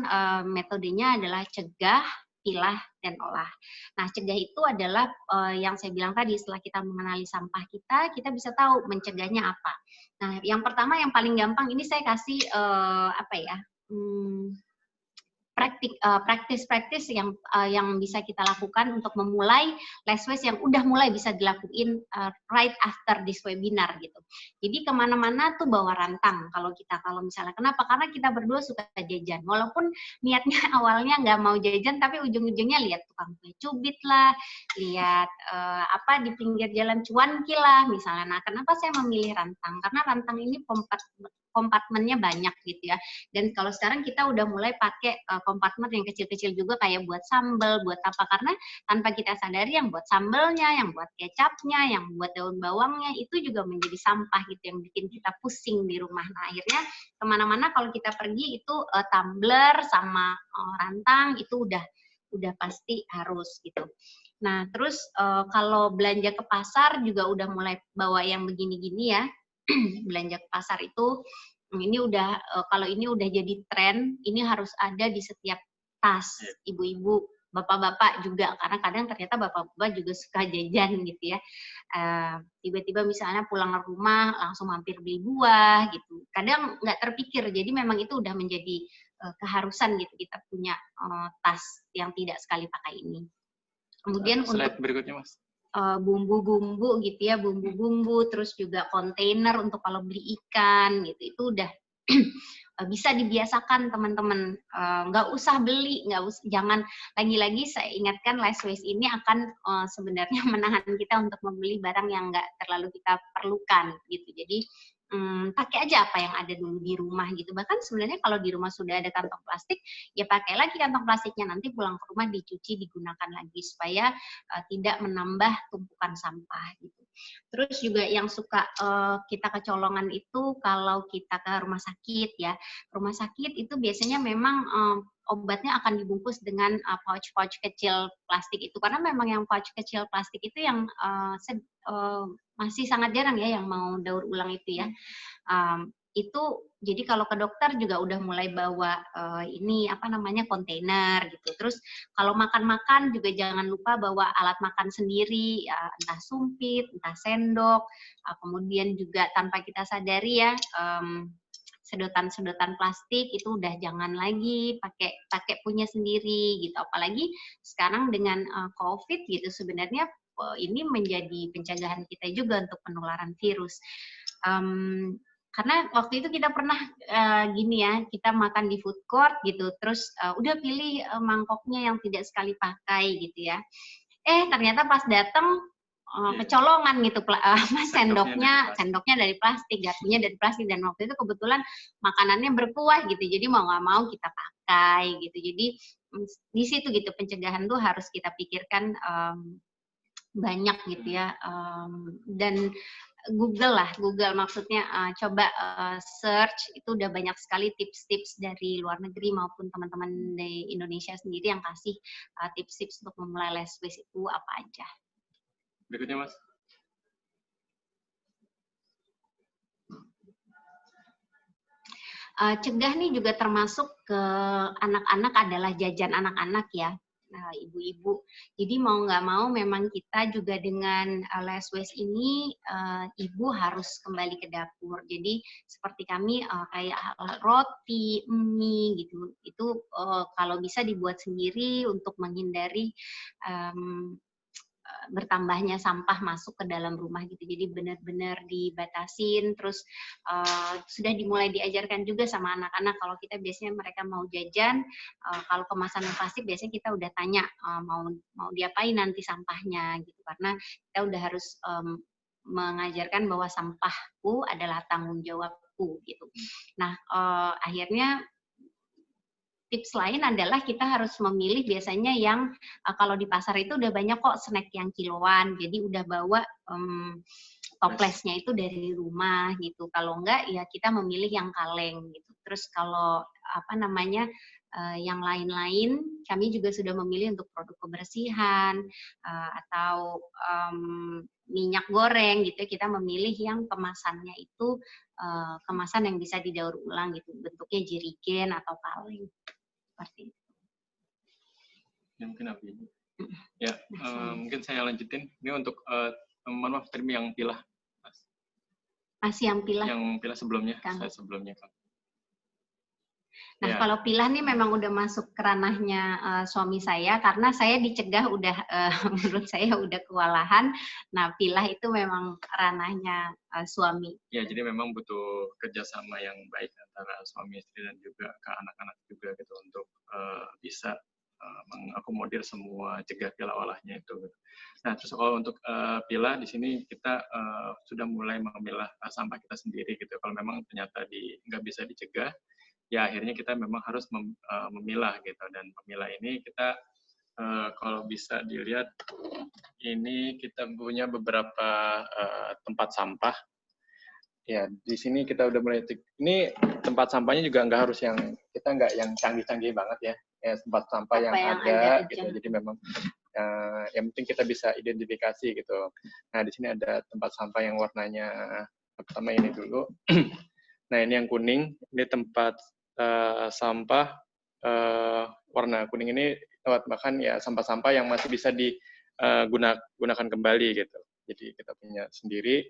metodenya adalah cegah, pilah, dan olah. Nah, cegah itu adalah yang saya bilang tadi, setelah kita mengenali sampah kita bisa tahu mencegahnya apa. Nah, yang pertama, yang paling gampang, ini saya kasih, praktis yang bisa kita lakukan untuk memulai less waste yang udah mulai bisa dilakuin right after this webinar gitu. Jadi kemana-mana tuh bawa rantang kalau misalnya, kenapa? Karena kita berdua suka jajan. Walaupun niatnya awalnya nggak mau jajan, tapi ujung-ujungnya lihat tukang kue cubit lah, lihat di pinggir jalan cuanki lah misalnya. Nah, kenapa saya memilih rantang? Karena rantang ini kompartemennya banyak gitu ya. Dan kalau sekarang kita udah mulai pakai kompartemen yang kecil-kecil juga kayak buat sambal, buat apa, karena tanpa kita sadari yang buat sambalnya, yang buat kecapnya, yang buat daun bawangnya itu juga menjadi sampah gitu yang bikin kita pusing di rumah. Nah, akhirnya kemana-mana kalau kita pergi itu tumbler sama rantang itu udah pasti harus gitu. Nah, terus kalau belanja ke pasar juga udah mulai bawa yang begini-gini ya. Belanja ke pasar itu ini udah kalau ini udah jadi tren, ini harus ada di setiap tas ibu-ibu, bapak-bapak juga, karena kadang ternyata bapak-bapak juga suka jajan gitu ya. Tiba-tiba misalnya pulang ke rumah langsung mampir beli buah gitu. Kadang nggak terpikir, jadi memang itu udah menjadi keharusan gitu kita punya tas yang tidak sekali pakai ini. Kemudian slide untuk berikutnya, Mas. Bumbu-bumbu gitu ya, bumbu-bumbu, terus juga kontainer untuk kalau beli ikan gitu, itu udah bisa dibiasakan teman-teman. Nggak usah beli, jangan lagi-lagi saya ingatkan less waste ini akan sebenarnya menahan kita untuk membeli barang yang nggak terlalu kita perlukan gitu. Jadi pakai aja apa yang ada dulu di rumah gitu. Bahkan sebenarnya kalau di rumah sudah ada kantong plastik, ya pakai lagi kantong plastiknya, nanti pulang ke rumah dicuci, digunakan lagi supaya tidak menambah tumpukan sampah gitu. Terus juga yang suka kita kecolongan itu kalau kita ke rumah sakit ya. Rumah sakit itu biasanya memang obatnya akan dibungkus dengan pouch-pouch kecil plastik itu, karena memang yang pouch kecil plastik itu yang masih sangat jarang ya yang mau daur ulang itu ya. Itu jadi kalau ke dokter juga udah mulai bawa kontainer gitu. Terus kalau makan-makan juga jangan lupa bawa alat makan sendiri, ya, entah sumpit, entah sendok. Kemudian juga tanpa kita sadari ya, sedotan-sedotan plastik itu udah jangan lagi pakai punya sendiri gitu. Apalagi sekarang dengan COVID gitu, sebenarnya ini menjadi pencegahan kita juga untuk penularan virus. Karena waktu itu kita pernah gini ya, kita makan di food court gitu, terus udah pilih mangkoknya yang tidak sekali pakai gitu ya. Ternyata pas datang kecolongan gitu, sendoknya dari plastik, garpunya dari plastik, dan waktu itu kebetulan makanannya berkuah gitu, jadi mau nggak mau kita pakai gitu. Jadi di situ gitu pencegahan tuh harus kita pikirkan banyak gitu ya, dan Google maksudnya coba search, itu udah banyak sekali tips-tips dari luar negeri maupun teman-teman di Indonesia sendiri yang kasih tips-tips untuk memulai less waste itu apa aja. Berikutnya, Mas. Cegah nih juga termasuk ke anak-anak adalah jajan anak-anak ya. Nah, ibu-ibu. Jadi mau nggak mau memang kita juga dengan less waste ini, ibu harus kembali ke dapur. Jadi seperti kami kayak roti, mie gitu, itu kalau bisa dibuat sendiri untuk menghindari bertambahnya sampah masuk ke dalam rumah gitu. Jadi benar-benar dibatasin. Terus sudah dimulai diajarkan juga sama anak-anak, kalau kita biasanya mereka mau jajan, kalau kemasan plastik biasanya kita udah tanya mau diapain nanti sampahnya gitu, karena kita udah harus mengajarkan bahwa sampahku adalah tanggung jawabku gitu. Nah, akhirnya tips lain adalah kita harus memilih biasanya yang kalau di pasar itu udah banyak kok snack yang kiloan, jadi udah bawa toplesnya itu dari rumah gitu. Kalau enggak ya kita memilih yang kaleng gitu. Terus kalau yang lain-lain kami juga sudah memilih untuk produk kebersihan atau minyak goreng gitu. Kita memilih yang kemasannya itu kemasan yang bisa didaur ulang gitu. Bentuknya jerigen atau kaleng seperti itu. Ya, mungkin apa ini? Ya, mungkin saya lanjutin. Ini untuk mohon maaf tadi yang pilah. Masih yang pilah. Yang pilah sebelumnya, Kang. saya sebelumnya Kang. Nah, Ya. kalau pilah nih memang udah masuk ke ranahnya suami saya, karena saya dicegah udah, menurut saya udah kewalahan. Nah, pilah itu memang ranahnya suami. Ya, jadi memang butuh kerjasama yang baik antara suami istri dan juga ke anak-anak juga gitu untuk bisa mengakomodir semua cegah pilah olahnya itu. Gitu. Nah, terus kalau untuk pilah di sini kita sudah mulai memilah sampah kita sendiri gitu. Kalau memang ternyata nggak bisa dicegah, ya akhirnya kita memang harus memilah gitu. Dan memilah ini kita kalau bisa dilihat ini kita punya beberapa tempat sampah. Ya di sini kita udah mulai. Ini tempat sampahnya juga nggak harus yang canggih-canggih banget ya. Ya tempat sampah yang ada gitu. Jadi memang yang penting kita bisa identifikasi gitu. Nah di sini ada tempat sampah yang warnanya pertama ini dulu. Nah ini yang kuning. Ini tempat sampah warna kuning ini bahkan ya sampah-sampah yang masih bisa digunakan kembali gitu. Jadi kita punya sendiri.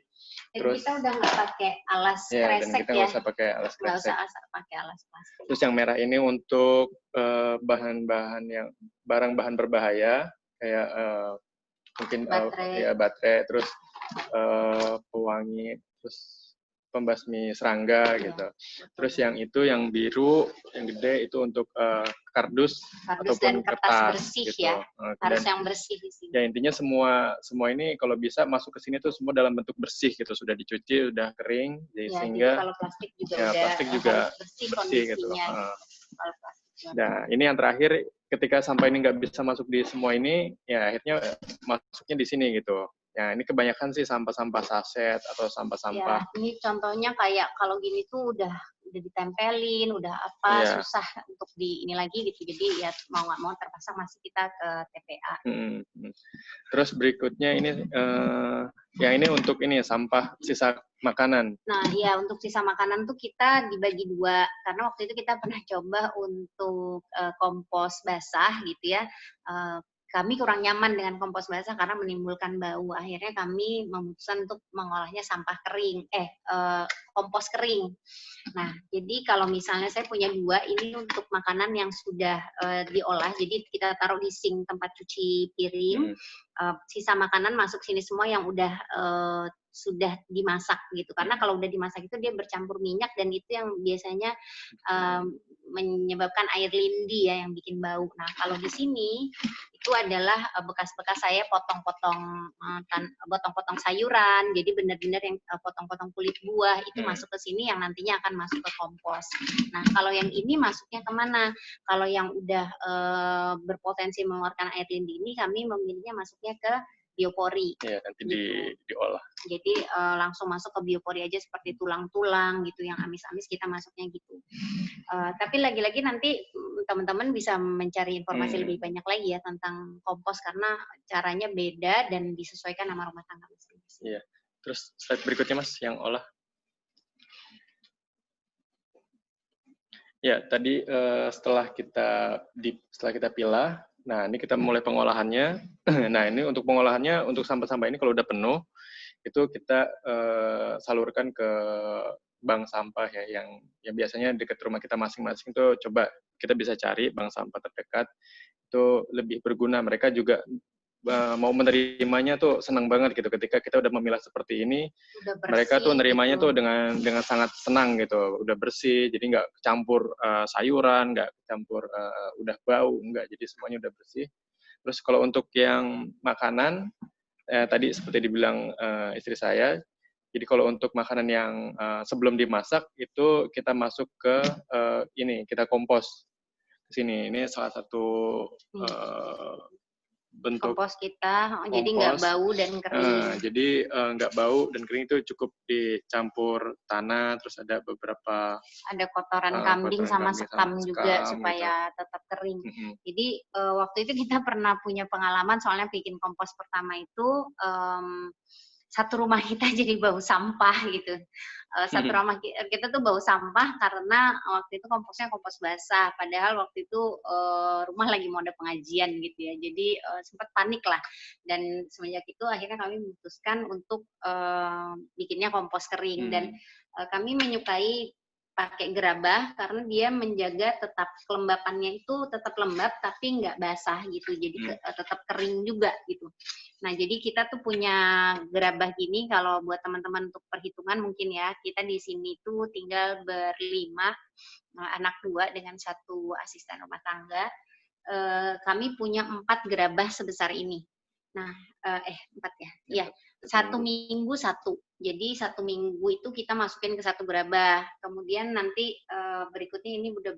Jadi terus kita udah nggak pakai alas kresek dan kita nggak usah pakai alas kresek. Nggak usah pakai alas plastik. Terus yang merah ini untuk bahan-bahan yang barang-bahan berbahaya kayak mungkin baterai, terus pewangi, terus pembasmi serangga gitu. Terus yang itu yang biru, yang gede itu untuk kardus ataupun dan kertas bersih gitu. ya. Harus yang bersih di sini. Ya intinya semua ini kalau bisa masuk ke sini tuh semua dalam bentuk bersih gitu, sudah dicuci, sudah kering, jadi sehingga jadi kalau plastik juga plastik juga bersih gitu. Kalau plastik Nah ini yang terakhir, ketika sampah ini nggak bisa masuk di semua ini, ya akhirnya masuknya di sini gitu. Ya ini kebanyakan sih sampah-sampah saset atau sampah-sampah. Ya, ini contohnya kayak kalau gini tuh udah ditempelin, udah susah untuk ini lagi gitu. Jadi ya mau nggak mau terpaksa masih kita ke TPA. Terus berikutnya ini yang ini untuk ini sampah sisa makanan. Nah ya untuk sisa makanan tuh kita dibagi dua, karena waktu itu kita pernah coba untuk kompos basah gitu ya. Kami kurang nyaman dengan kompos basah karena menimbulkan bau. Akhirnya kami memutuskan untuk mengolahnya sampah kering, kompos kering. Nah, jadi kalau misalnya saya punya dua, ini untuk makanan yang sudah diolah, jadi kita taruh di sink tempat cuci piring. Sisa makanan masuk sini semua yang udah sudah dimasak gitu. Karena kalau udah dimasak itu dia bercampur minyak dan itu yang biasanya menyebabkan air lindi ya yang bikin bau. Nah, kalau di sini itu adalah bekas-bekas saya potong-potong sayuran, jadi benar-benar yang potong-potong kulit buah itu masuk ke sini yang nantinya akan masuk ke kompos. Nah, kalau yang ini masuknya kemana? Kalau yang udah berpotensi mengeluarkan air lindi ini kami memilihnya masuknya ke biopori. Iya, nanti gitu. diolah. Jadi langsung masuk ke biopori aja seperti tulang-tulang gitu, yang amis-amis kita masuknya gitu. Tapi lagi-lagi nanti teman-teman bisa mencari informasi lebih banyak lagi ya tentang kompos karena caranya beda dan disesuaikan sama rumah tangga masing-masing. Iya. Terus slide berikutnya Mas yang olah. Ya, tadi setelah kita pilah, nah ini kita mulai pengolahannya. Nah ini untuk pengolahannya, untuk sampah-sampah ini kalau udah penuh, itu kita salurkan ke bank sampah ya, yang biasanya dekat rumah kita masing-masing tuh coba kita bisa cari bank sampah terdekat, itu lebih berguna. Mereka juga mau menerimanya tuh senang banget gitu ketika kita udah memilah seperti ini, mereka tuh nerimanya tuh dengan sangat senang gitu, udah bersih, jadi nggak campur sayuran, nggak campur udah bau, nggak, jadi semuanya udah bersih. Terus kalau untuk yang makanan tadi seperti dibilang istri saya, jadi kalau untuk makanan yang sebelum dimasak itu kita masuk ke ini, kita kompos ke sini. Ini salah satu bentuk kompos kita, jadi nggak kompos. bau dan kering. Jadi nggak bau dan kering, itu cukup dicampur tanah, terus ada beberapa Ada kotoran kambing sama sekam juga gitu. supaya tetap kering. Jadi waktu itu kita pernah punya pengalaman, soalnya bikin kompos pertama itu satu rumah kita jadi bau sampah gitu. Satu rumah kita tuh bau sampah karena waktu itu komposnya kompos basah. Padahal waktu itu rumah lagi mau ada pengajian gitu ya. Jadi sempat panik lah. Dan semenjak itu akhirnya kami memutuskan untuk bikinnya kompos kering. Dan kami menyukai pakai gerabah karena dia menjaga tetap kelembapannya itu tetap lembab tapi nggak basah gitu. Jadi tetap kering juga gitu. Nah, jadi kita tuh punya gerabah gini, kalau buat teman-teman untuk perhitungan mungkin ya, kita di sini tuh tinggal berlima, anak 2 dengan 1 asisten rumah tangga. Kami punya 4 gerabah sebesar ini. Nah, 4 ya? Iya, 1 minggu 1. Jadi 1 minggu itu kita masukin ke 1 gerabah. Kemudian nanti berikutnya ini udah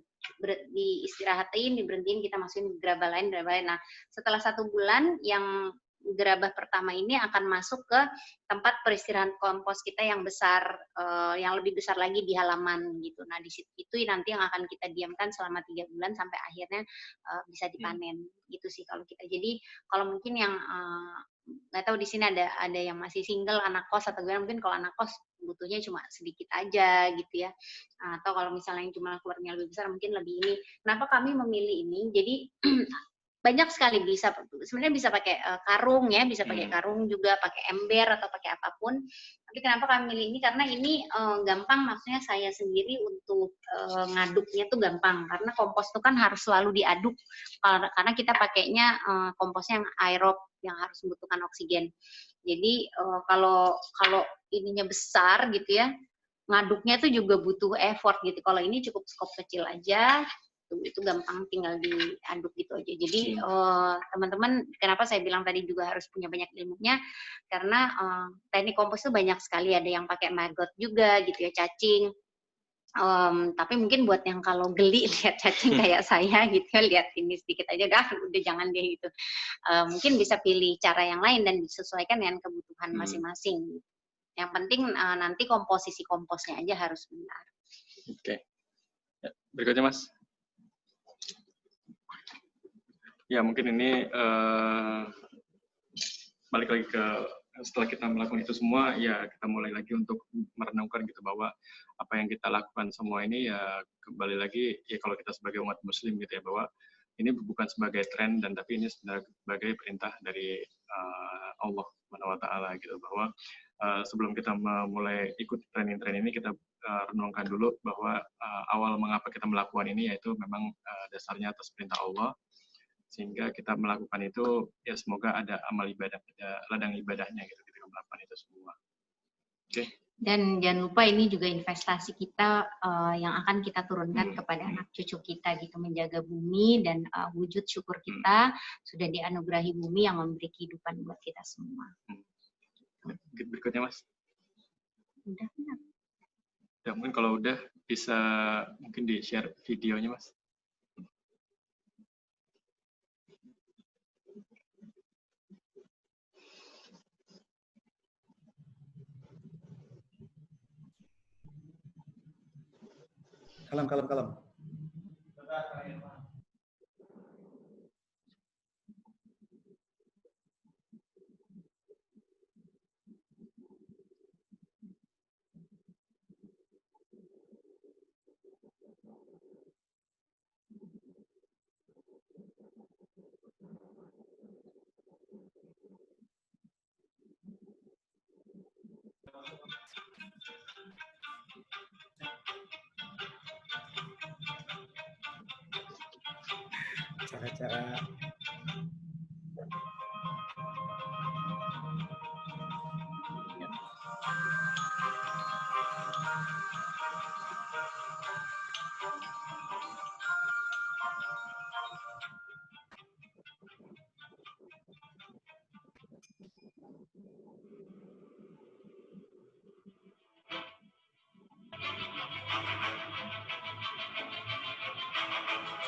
diistirahatin, diberhentiin, kita masukin ke gerabah lain. Nah, setelah 1 bulan yang gerabah pertama ini akan masuk ke tempat peristirahatan kompos kita yang besar, yang lebih besar lagi di halaman gitu. Nah, di situ itu nanti yang akan kita diamkan selama 3 bulan sampai akhirnya bisa dipanen. Gitu sih kalau kita. Jadi kalau mungkin yang nggak tahu di sini ada yang masih single, anak kos atau gimana, mungkin kalau anak kos butuhnya cuma sedikit aja gitu ya. Atau kalau misalnya yang jumlah keluarganya lebih besar mungkin lebih ini. Kenapa kami memilih ini? Jadi banyak sekali, bisa sebenarnya bisa pakai karung ya, bisa pakai karung juga, pakai ember atau pakai apapun. Tapi kenapa kami milih ini? Karena ini gampang, maksudnya saya sendiri untuk ngaduknya tuh gampang, karena kompos itu kan harus selalu diaduk karena kita pakainya komposnya yang aerob yang harus membutuhkan oksigen. Jadi kalau ininya besar gitu ya, ngaduknya tuh juga butuh effort gitu. Kalau ini cukup skop kecil aja, itu gampang tinggal diaduk gitu aja. Jadi teman-teman, kenapa saya bilang tadi juga harus punya banyak ilmunya, karena teknik kompos itu banyak sekali, ada yang pakai maggot juga gitu ya, cacing. Tapi mungkin buat yang kalau geli lihat cacing kayak saya gitu ya, lihat ini sedikit aja, udah jangan deh gitu. Mungkin bisa pilih cara yang lain dan disesuaikan dengan kebutuhan masing-masing. Yang penting nanti komposisi komposnya aja harus benar. Oke. Ya, berikutnya Mas. Ya, mungkin ini balik lagi ke setelah kita melakukan itu semua, ya kita mulai lagi untuk merenungkan gitu, bahwa apa yang kita lakukan semua ini ya kembali lagi ya kalau kita sebagai umat muslim gitu ya, bahwa ini bukan sebagai tren dan tapi ini sebagai perintah dari Allah Subhanahu wa taala gitu, bahwa sebelum kita mulai ikut tren ini, kita renungkan dulu bahwa awal mengapa kita melakukan ini yaitu memang dasarnya atas perintah Allah, sehingga kita melakukan itu ya semoga ada amal ibadah, ada ladang ibadahnya gitu ketika melakukan itu semua. Oke. Dan jangan lupa ini juga investasi kita yang akan kita turunkan kepada anak cucu kita gitu, menjaga bumi dan wujud syukur kita sudah dianugerahi bumi yang memberi kehidupan buat kita semua. Berikutnya Mas. Udah. Ya, mungkin kalau udah bisa mungkin di-share videonya Mas. Kalem. Cara-cara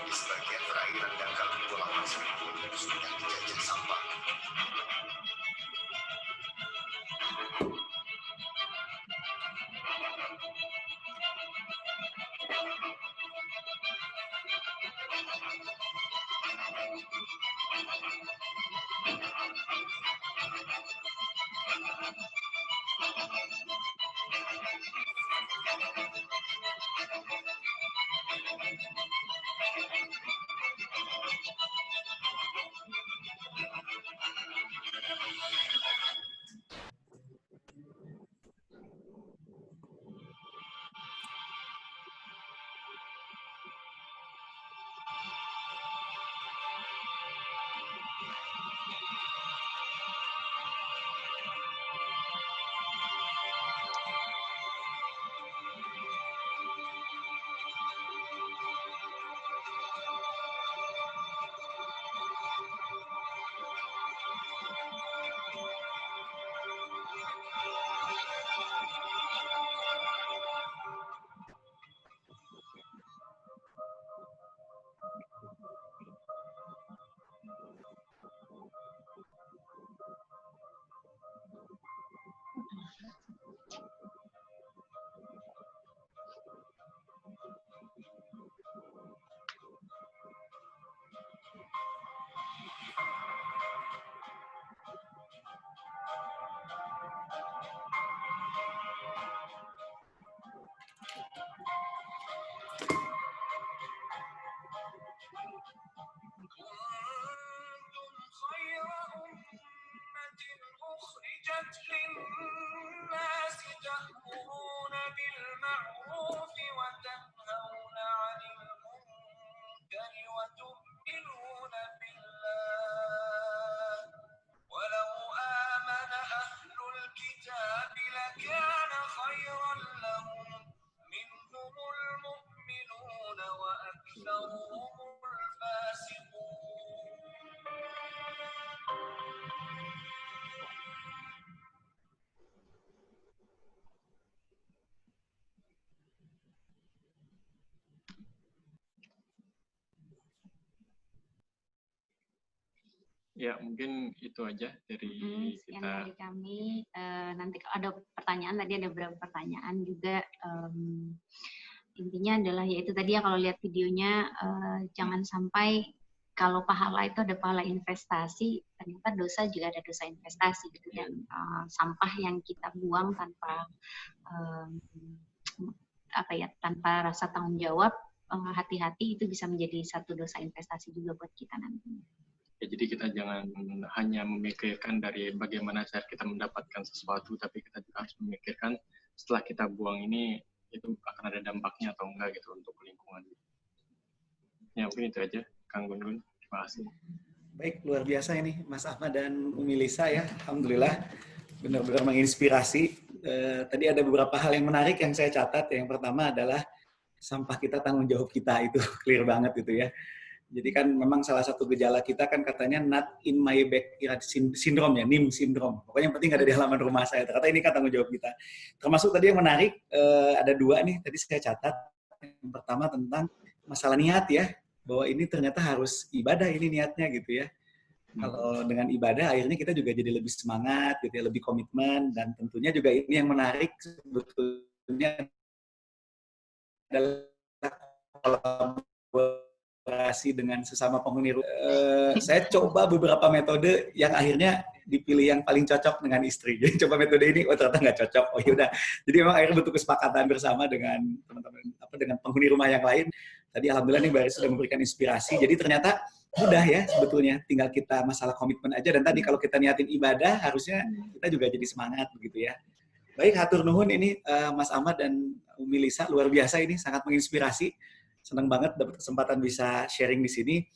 di sebagian perairan dangkal Kepulauan Seribu بالمعروف وتنهون عن المنكر وتؤمنون بالله ولو آمن أهل الكتاب لكان خيرا لهم منهم المؤمنون وأكثرهم الفاسقون. Ya, mungkin itu aja dari Sekian kita. dari kami. Nanti kalau ada pertanyaan, tadi ada beberapa pertanyaan juga. Intinya adalah yaitu tadi ya, kalau lihat videonya, jangan sampai kalau pahala itu ada pahala investasi, ternyata dosa juga ada dosa investasi gitu. Dan sampah yang kita buang tanpa tanpa rasa tanggung jawab, hati-hati itu bisa menjadi satu dosa investasi juga buat kita nantinya. Ya, jadi kita jangan hanya memikirkan dari bagaimana cara kita mendapatkan sesuatu, tapi kita juga harus memikirkan setelah kita buang ini itu akan ada dampaknya atau enggak gitu untuk lingkungan. Ya, mungkin itu aja, Kang Gun-Gun. Terima kasih. Baik, luar biasa ini Mas Ahmad dan Umi Lisa ya. Alhamdulillah benar-benar menginspirasi. Tadi ada beberapa hal yang menarik yang saya catat. Yang pertama adalah sampah kita tanggung jawab kita, itu clear banget itu ya. Jadi kan memang salah satu gejala kita kan katanya not in my backyard syndrome ya, NIM syndrome. Pokoknya yang penting ada di halaman rumah saya. Ternyata ini kan tanggung jawab kita. Termasuk tadi yang menarik, ada dua nih tadi saya catat. Yang pertama tentang masalah niat ya, bahwa ini ternyata harus ibadah ini niatnya gitu ya. Kalau dengan ibadah akhirnya kita juga jadi lebih semangat gitu ya, lebih komitmen, dan tentunya juga ini yang menarik sebetulnya adalah kolaborasi dengan sesama penghuni rumah. Saya coba beberapa metode yang akhirnya dipilih yang paling cocok dengan istri. Jadi coba metode ini, ternyata nggak cocok. Oh yaudah. Jadi memang akhirnya butuh kesepakatan bersama dengan teman-teman, dengan penghuni rumah yang lain. Tadi alhamdulillah nih Mbak Aris sudah memberikan inspirasi. Jadi ternyata mudah ya sebetulnya. Tinggal kita masalah komitmen aja. Dan tadi kalau kita niatin ibadah, harusnya kita juga jadi semangat begitu ya. Baik, hatur nuhun ini Mas Ahmad dan Umi Lisa, luar biasa ini, sangat menginspirasi. Senang banget dapat kesempatan bisa sharing di sini.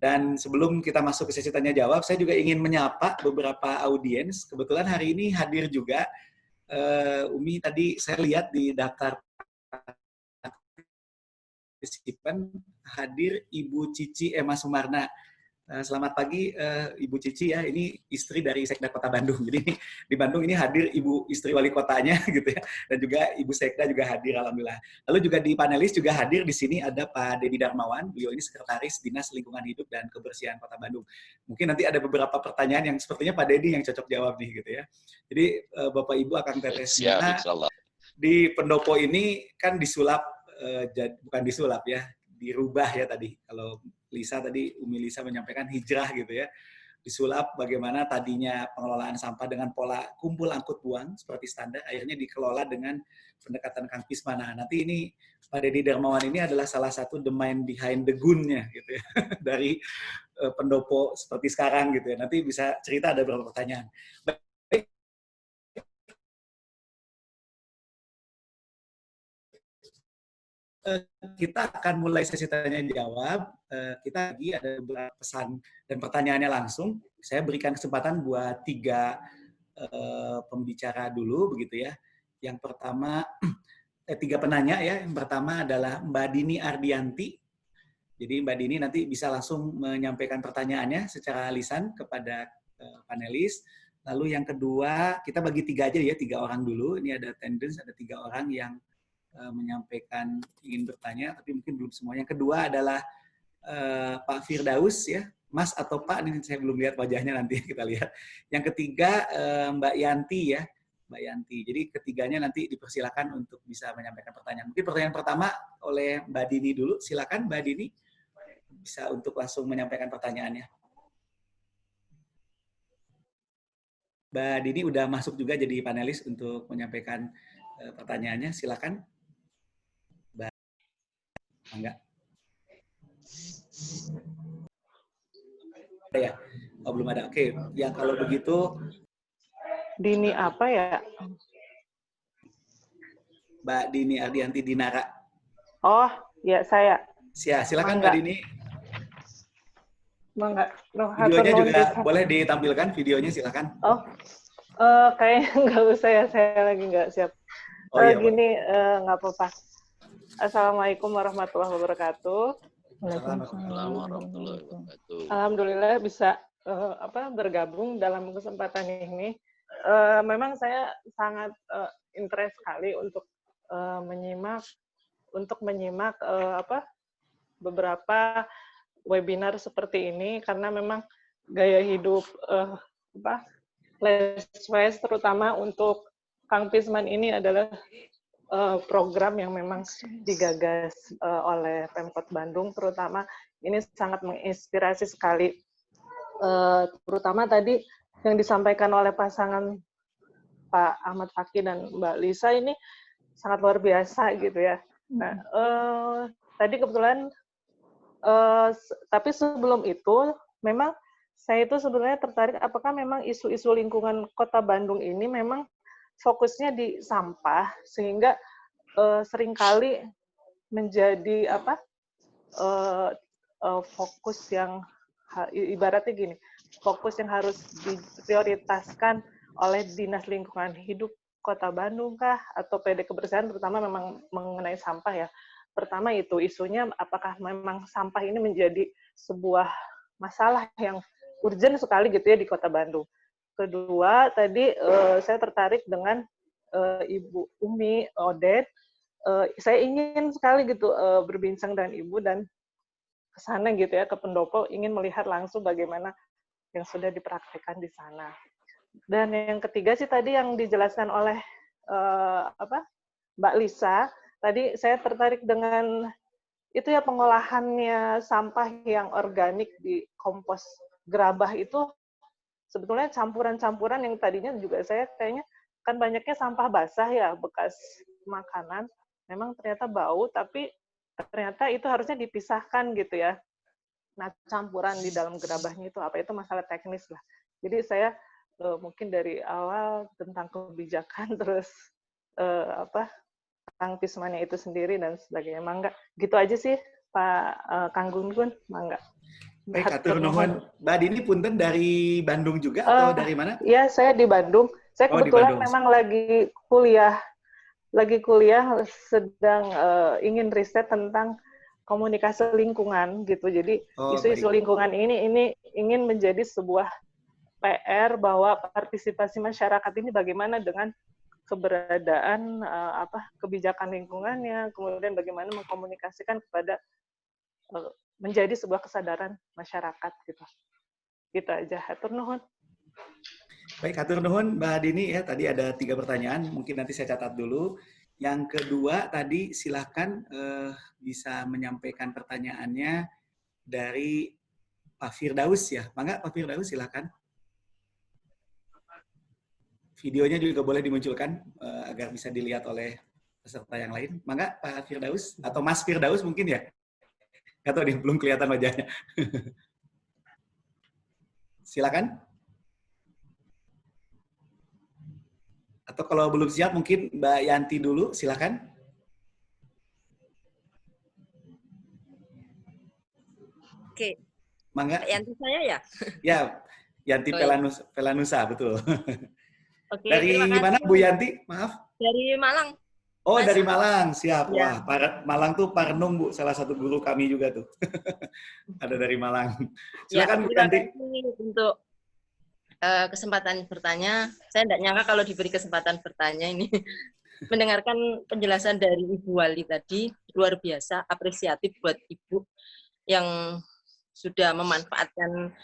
Dan sebelum kita masuk ke sesi tanya jawab, saya juga ingin menyapa beberapa audiens. Kebetulan hari ini hadir juga Umi, tadi saya lihat di daftar partisipan hadir Ibu Cici Emma Sumarna. Selamat pagi Ibu Cici ya, ini istri dari Sekda Kota Bandung. Jadi di Bandung ini hadir Ibu istri wali kotanya gitu ya, dan juga Ibu Sekda juga hadir alhamdulillah. Lalu juga di panelis juga hadir di sini ada Pak Dedi Darmawan, beliau ini Sekretaris Dinas Lingkungan Hidup dan Kebersihan Kota Bandung. Mungkin nanti ada beberapa pertanyaan yang sepertinya Pak Dedi yang cocok jawab nih gitu ya. Jadi Bapak Ibu akan tetesnya di pendopo ini kan disulap, bukan disulap ya, dirubah ya tadi. Kalau Lisa tadi, Umi Lisa menyampaikan hijrah gitu ya. Disulap bagaimana tadinya pengelolaan sampah dengan pola kumpul angkut buang seperti standar, akhirnya dikelola dengan pendekatan Kang Pisma. Nah, nanti ini Pak Dedi Darmawan ini adalah salah satu the mind behind the gun-nya gitu ya. Dari pendopo seperti sekarang gitu ya. Nanti bisa cerita, ada beberapa pertanyaan. Kita akan mulai sesi tanya jawab. Kita lagi ada beberapa pesan dan pertanyaannya langsung. Saya berikan kesempatan buat 3 pembicara dulu begitu ya. Yang pertama 3 penanya ya. Yang pertama adalah Mbak Dini Ardianti. Jadi Mbak Dini nanti bisa langsung menyampaikan pertanyaannya secara lisan kepada panelis. Lalu yang kedua, kita bagi 3 aja ya, 3 orang dulu. Ini ada attendance, ada 3 orang yang menyampaikan ingin bertanya, tapi mungkin belum semua. Yang kedua adalah Pak Firdaus ya, Mas atau Pak, ini saya belum lihat wajahnya, nanti kita lihat. Yang ketiga Mbak Yanti ya, Mbak Yanti. Jadi ketiganya nanti dipersilakan untuk bisa menyampaikan pertanyaan. Mungkin pertanyaan pertama oleh Mbak Dini dulu, silakan Mbak Dini bisa untuk langsung menyampaikan pertanyaannya. Mbak Dini udah masuk juga jadi panelis untuk menyampaikan pertanyaannya, silakan. Enggak. Ada ya? Oh, belum ada. Oke, ya kalau begitu. Dini apa ya? Mbak Dini Ardianti Dinara. Oh, ya saya. Silakan Mangga. Mbak Dini. Mangga. Videonya juga boleh ditampilkan videonya, silakan. Oh, kayaknya nggak usah ya, saya lagi nggak siap. Oh iya, Gini, nggak apa-apa. Assalamualaikum warahmatullahi wabarakatuh. Waalaikumsalam warahmatullahi wabarakatuh. Alhamdulillah bisa bergabung dalam kesempatan ini. Memang saya sangat interest sekali untuk menyimak beberapa webinar seperti ini, karena memang gaya hidup less waste terutama untuk Kang Pisman ini adalah program yang memang digagas oleh Pemkot Bandung, terutama ini sangat menginspirasi sekali. Terutama tadi yang disampaikan oleh pasangan Pak Ahmad Fakih dan Mbak Lisa ini sangat luar biasa gitu ya. Nah, tadi kebetulan, tapi sebelum itu memang saya itu sebenarnya tertarik apakah memang isu-isu lingkungan Kota Bandung ini memang fokusnya di sampah, sehingga seringkali menjadi fokus yang ibaratnya gini, fokus yang harus diprioritaskan oleh Dinas Lingkungan Hidup Kota Bandung kah, atau PD Kebersihan, terutama memang mengenai sampah ya. Pertama itu isunya apakah memang sampah ini menjadi sebuah masalah yang urgent sekali gitu ya di Kota Bandung. Kedua, tadi saya tertarik dengan Ibu Umi Odet. Saya ingin sekali gitu berbincang dengan Ibu dan ke sana gitu ya, ke pendopo, ingin melihat langsung bagaimana yang sudah dipraktikkan di sana. Dan yang ketiga sih tadi yang dijelaskan oleh Mbak Lisa, tadi saya tertarik dengan itu ya, pengolahannya sampah yang organik di kompos gerabah itu. Sebetulnya campuran-campuran yang tadinya juga saya kayaknya kan banyaknya sampah basah ya, bekas makanan, memang ternyata bau, tapi ternyata itu harusnya dipisahkan gitu ya. Nah, campuran di dalam gerabahnya itu apa, itu masalah teknis lah. Jadi saya mungkin dari awal tentang kebijakan, terus Kang Pismannya itu sendiri dan sebagainya. Mangga, gitu aja sih Pak Kang Gun-Gun, mangga. Baik, atur nuhun. Mbak Dini punten dari Bandung juga atau dari mana? Iya, saya di Bandung. Saya kebetulan memang lagi kuliah sedang ingin riset tentang komunikasi lingkungan gitu. Jadi isu-isu lingkungan ini ingin menjadi sebuah PR bahwa partisipasi masyarakat ini bagaimana dengan keberadaan kebijakan lingkungannya, kemudian bagaimana mengkomunikasikan kepada menjadi sebuah kesadaran masyarakat gitu. Gitu aja. Hatur nuhun. Baik, hatur nuhun Mbak Dini ya. Tadi ada 3 pertanyaan, mungkin nanti saya catat dulu. Yang kedua tadi silahkan bisa menyampaikan pertanyaannya dari Pak Firdaus ya. Mangga Pak Firdaus silahkan. Videonya juga boleh dimunculkan agar bisa dilihat oleh peserta yang lain. Mangga Pak Firdaus atau Mas Firdaus mungkin ya. Nggak tahu nih, belum kelihatan wajahnya. Silakan. Atau kalau belum siap mungkin Mbak Yanti dulu, silakan. Oke. Mangga. Mbak Yanti saya ya? Ya, Yanti Pelanusa, betul. Oke, dari mana Bu Yanti? Maaf. Dari Malang. Oh, dari Malang, siap. Ya. Wah, Malang tuh Parnung, Bu, salah satu guru kami juga tuh. Ada dari Malang. Silakan, Bu Yanti. Untuk kesempatan bertanya. Saya tidak nyangka kalau diberi kesempatan bertanya ini. Mendengarkan penjelasan dari Ibu Wali tadi, luar biasa, apresiatif buat Ibu yang sudah memanfaatkan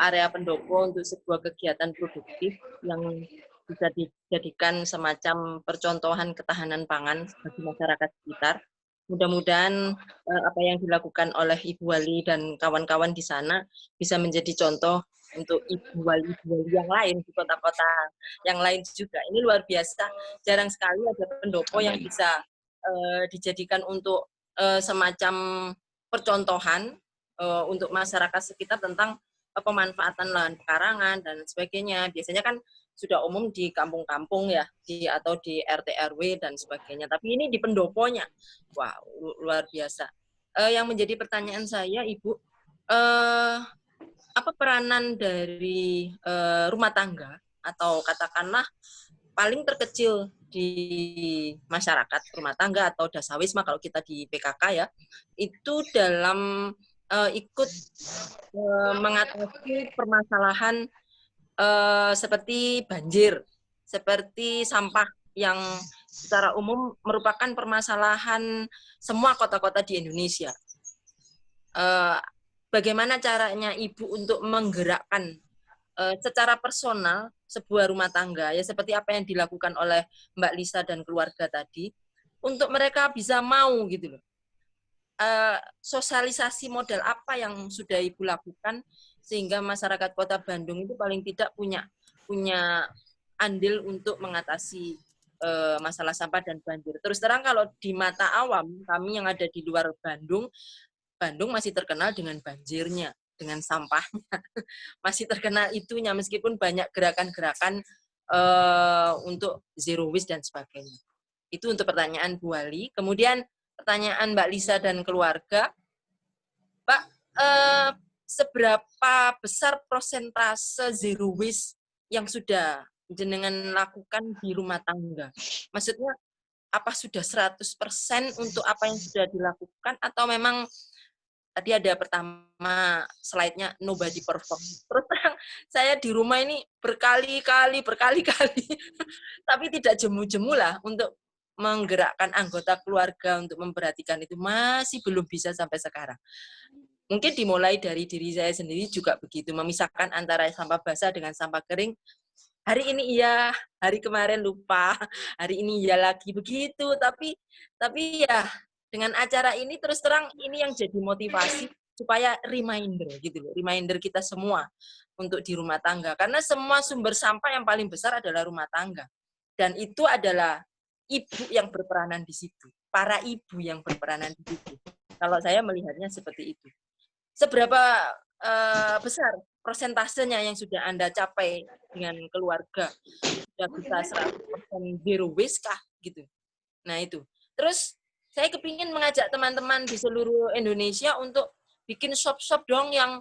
area pendopo untuk sebuah kegiatan produktif yang bisa dijadikan semacam percontohan ketahanan pangan bagi masyarakat sekitar. Mudah-mudahan apa yang dilakukan oleh Ibu Wali dan kawan-kawan di sana bisa menjadi contoh untuk Ibu Wali yang lain di kota-kota yang lain juga. Ini luar biasa, jarang sekali ada pendopo yang bisa dijadikan untuk semacam percontohan untuk masyarakat sekitar tentang pemanfaatan lahan pekarangan dan sebagainya. Biasanya kan sudah umum di kampung-kampung ya, atau di RT RW dan sebagainya. Tapi ini di pendoponya, wah luar biasa. Yang menjadi pertanyaan saya, Ibu, apa peranan dari rumah tangga atau katakanlah paling terkecil di masyarakat rumah tangga atau dasawisma kalau kita di PKK ya, itu dalam ikut mengatasi permasalahan seperti banjir, seperti sampah yang secara umum merupakan permasalahan semua kota-kota di Indonesia. Bagaimana caranya Ibu untuk menggerakkan secara personal sebuah rumah tangga, ya seperti apa yang dilakukan oleh Mbak Lisa dan keluarga tadi, untuk mereka bisa mau gitu loh. Sosialisasi model apa yang sudah Ibu lakukan sehingga masyarakat Kota Bandung itu paling tidak punya andil untuk mengatasi masalah sampah dan banjir. Terus terang kalau di mata awam, kami yang ada di luar Bandung masih terkenal dengan banjirnya, dengan sampahnya, masih terkenal itunya, meskipun banyak gerakan-gerakan untuk zero waste dan sebagainya. Itu untuk pertanyaan Bu Wali. Kemudian pertanyaan Mbak Lisa dan keluarga, Pak, seberapa besar prosentase zero waste yang sudah jenengan lakukan di rumah tangga? Maksudnya, apa sudah 100% untuk apa yang sudah dilakukan, atau memang tadi ada pertama slide-nya nobody perfect. Terus terang, saya di rumah ini berkali-kali, tapi tidak jemu-jemu lah untuk menggerakkan anggota keluarga untuk memperhatikan itu, masih belum bisa sampai sekarang. Mungkin dimulai dari diri saya sendiri juga begitu, memisahkan antara sampah basah dengan sampah kering. Hari ini iya, hari kemarin lupa, hari ini iya lagi begitu. Tapi ya dengan acara ini terus terang ini yang jadi motivasi supaya reminder gitu loh, reminder kita semua untuk di rumah tangga. Karena semua sumber sampah yang paling besar adalah rumah tangga. Dan itu adalah ibu yang berperanan di situ, para ibu yang berperanan di situ. Kalau saya melihatnya seperti itu. Seberapa besar persentasenya yang sudah Anda capai dengan keluarga? Sudah bisa 100% zero waste kah? Gitu. Nah itu. Terus saya kepingin mengajak teman-teman di seluruh Indonesia untuk bikin shop-shop dong yang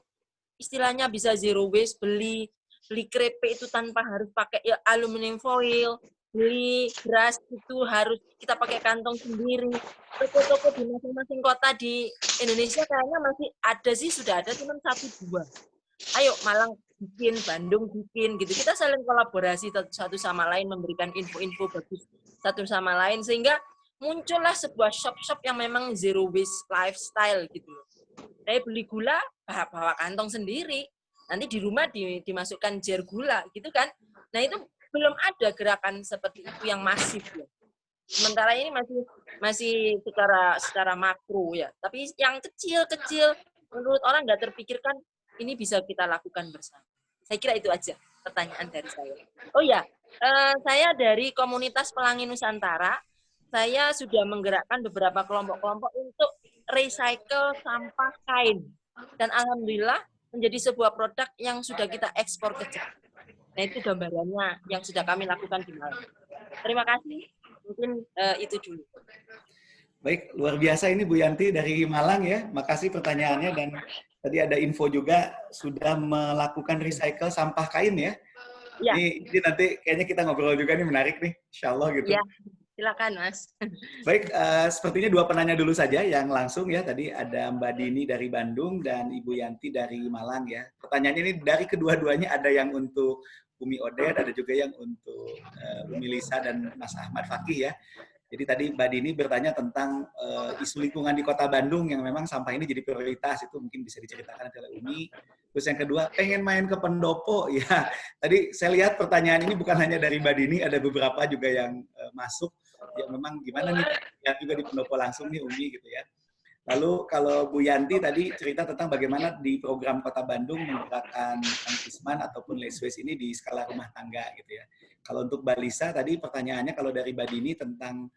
istilahnya bisa zero waste, beli kerepek itu tanpa harus pakai ya, aluminium foil, beli beras itu harus kita pakai kantong sendiri. Toko-toko di masing-masing kota di Indonesia kayaknya masih ada sih, sudah ada cuma 1-2. Ayo Malang bikin, Bandung bikin gitu. Kita saling kolaborasi satu sama lain, memberikan info-info bagus satu sama lain sehingga muncullah sebuah shop-shop yang memang zero waste lifestyle gitu. Saya beli gula, bawa kantong sendiri. Nanti di rumah dimasukkan jar gula gitu kan. Nah itu belum ada gerakan seperti itu yang masif ya. Sementara ini masih secara makro ya. Tapi yang kecil-kecil menurut orang nggak terpikirkan ini bisa kita lakukan bersama. Saya kira itu aja pertanyaan dari saya. Oh ya, saya dari komunitas Pelangi Nusantara. Saya sudah menggerakkan beberapa kelompok-kelompok untuk recycle sampah kain. Dan alhamdulillah menjadi sebuah produk yang sudah kita ekspor ke Jepang. Nah itu gambarannya yang sudah kami lakukan di Malang. Terima kasih. Mungkin itu dulu. Baik, luar biasa ini Bu Yanti dari Malang ya. Makasih pertanyaannya, dan tadi ada info juga sudah melakukan recycle sampah kain ya. Ya. Ini nanti kayaknya kita ngobrol juga nih, menarik nih, insya Allah gitu. Ya. Silakan, Mas. Baik, sepertinya dua penanya dulu saja yang langsung ya. Tadi ada Mbak Dini dari Bandung dan Ibu Yanti dari Malang ya. Pertanyaannya ini dari kedua-duanya, ada yang untuk Umi Odet, ada juga yang untuk Umi Lisa dan Mas Ahmad Fakih ya. Jadi tadi Mbak Dini bertanya tentang isu lingkungan di Kota Bandung yang memang sampah ini jadi prioritas, itu mungkin bisa diceritakan oleh Umi. Terus yang kedua, pengen main ke pendopo ya. Tadi saya lihat pertanyaan ini bukan hanya dari Mbak Dini, ada beberapa juga yang masuk. Ya memang gimana nih, lihat juga di pendopo langsung nih Umi gitu ya. Lalu kalau Bu Yanti tadi cerita tentang bagaimana di program Kota Bandung menggerakkan Isman ataupun less waste ini di skala rumah tangga gitu ya. Kalau untuk Mbak Lisa tadi pertanyaannya kalau dari Mbak Dini tentang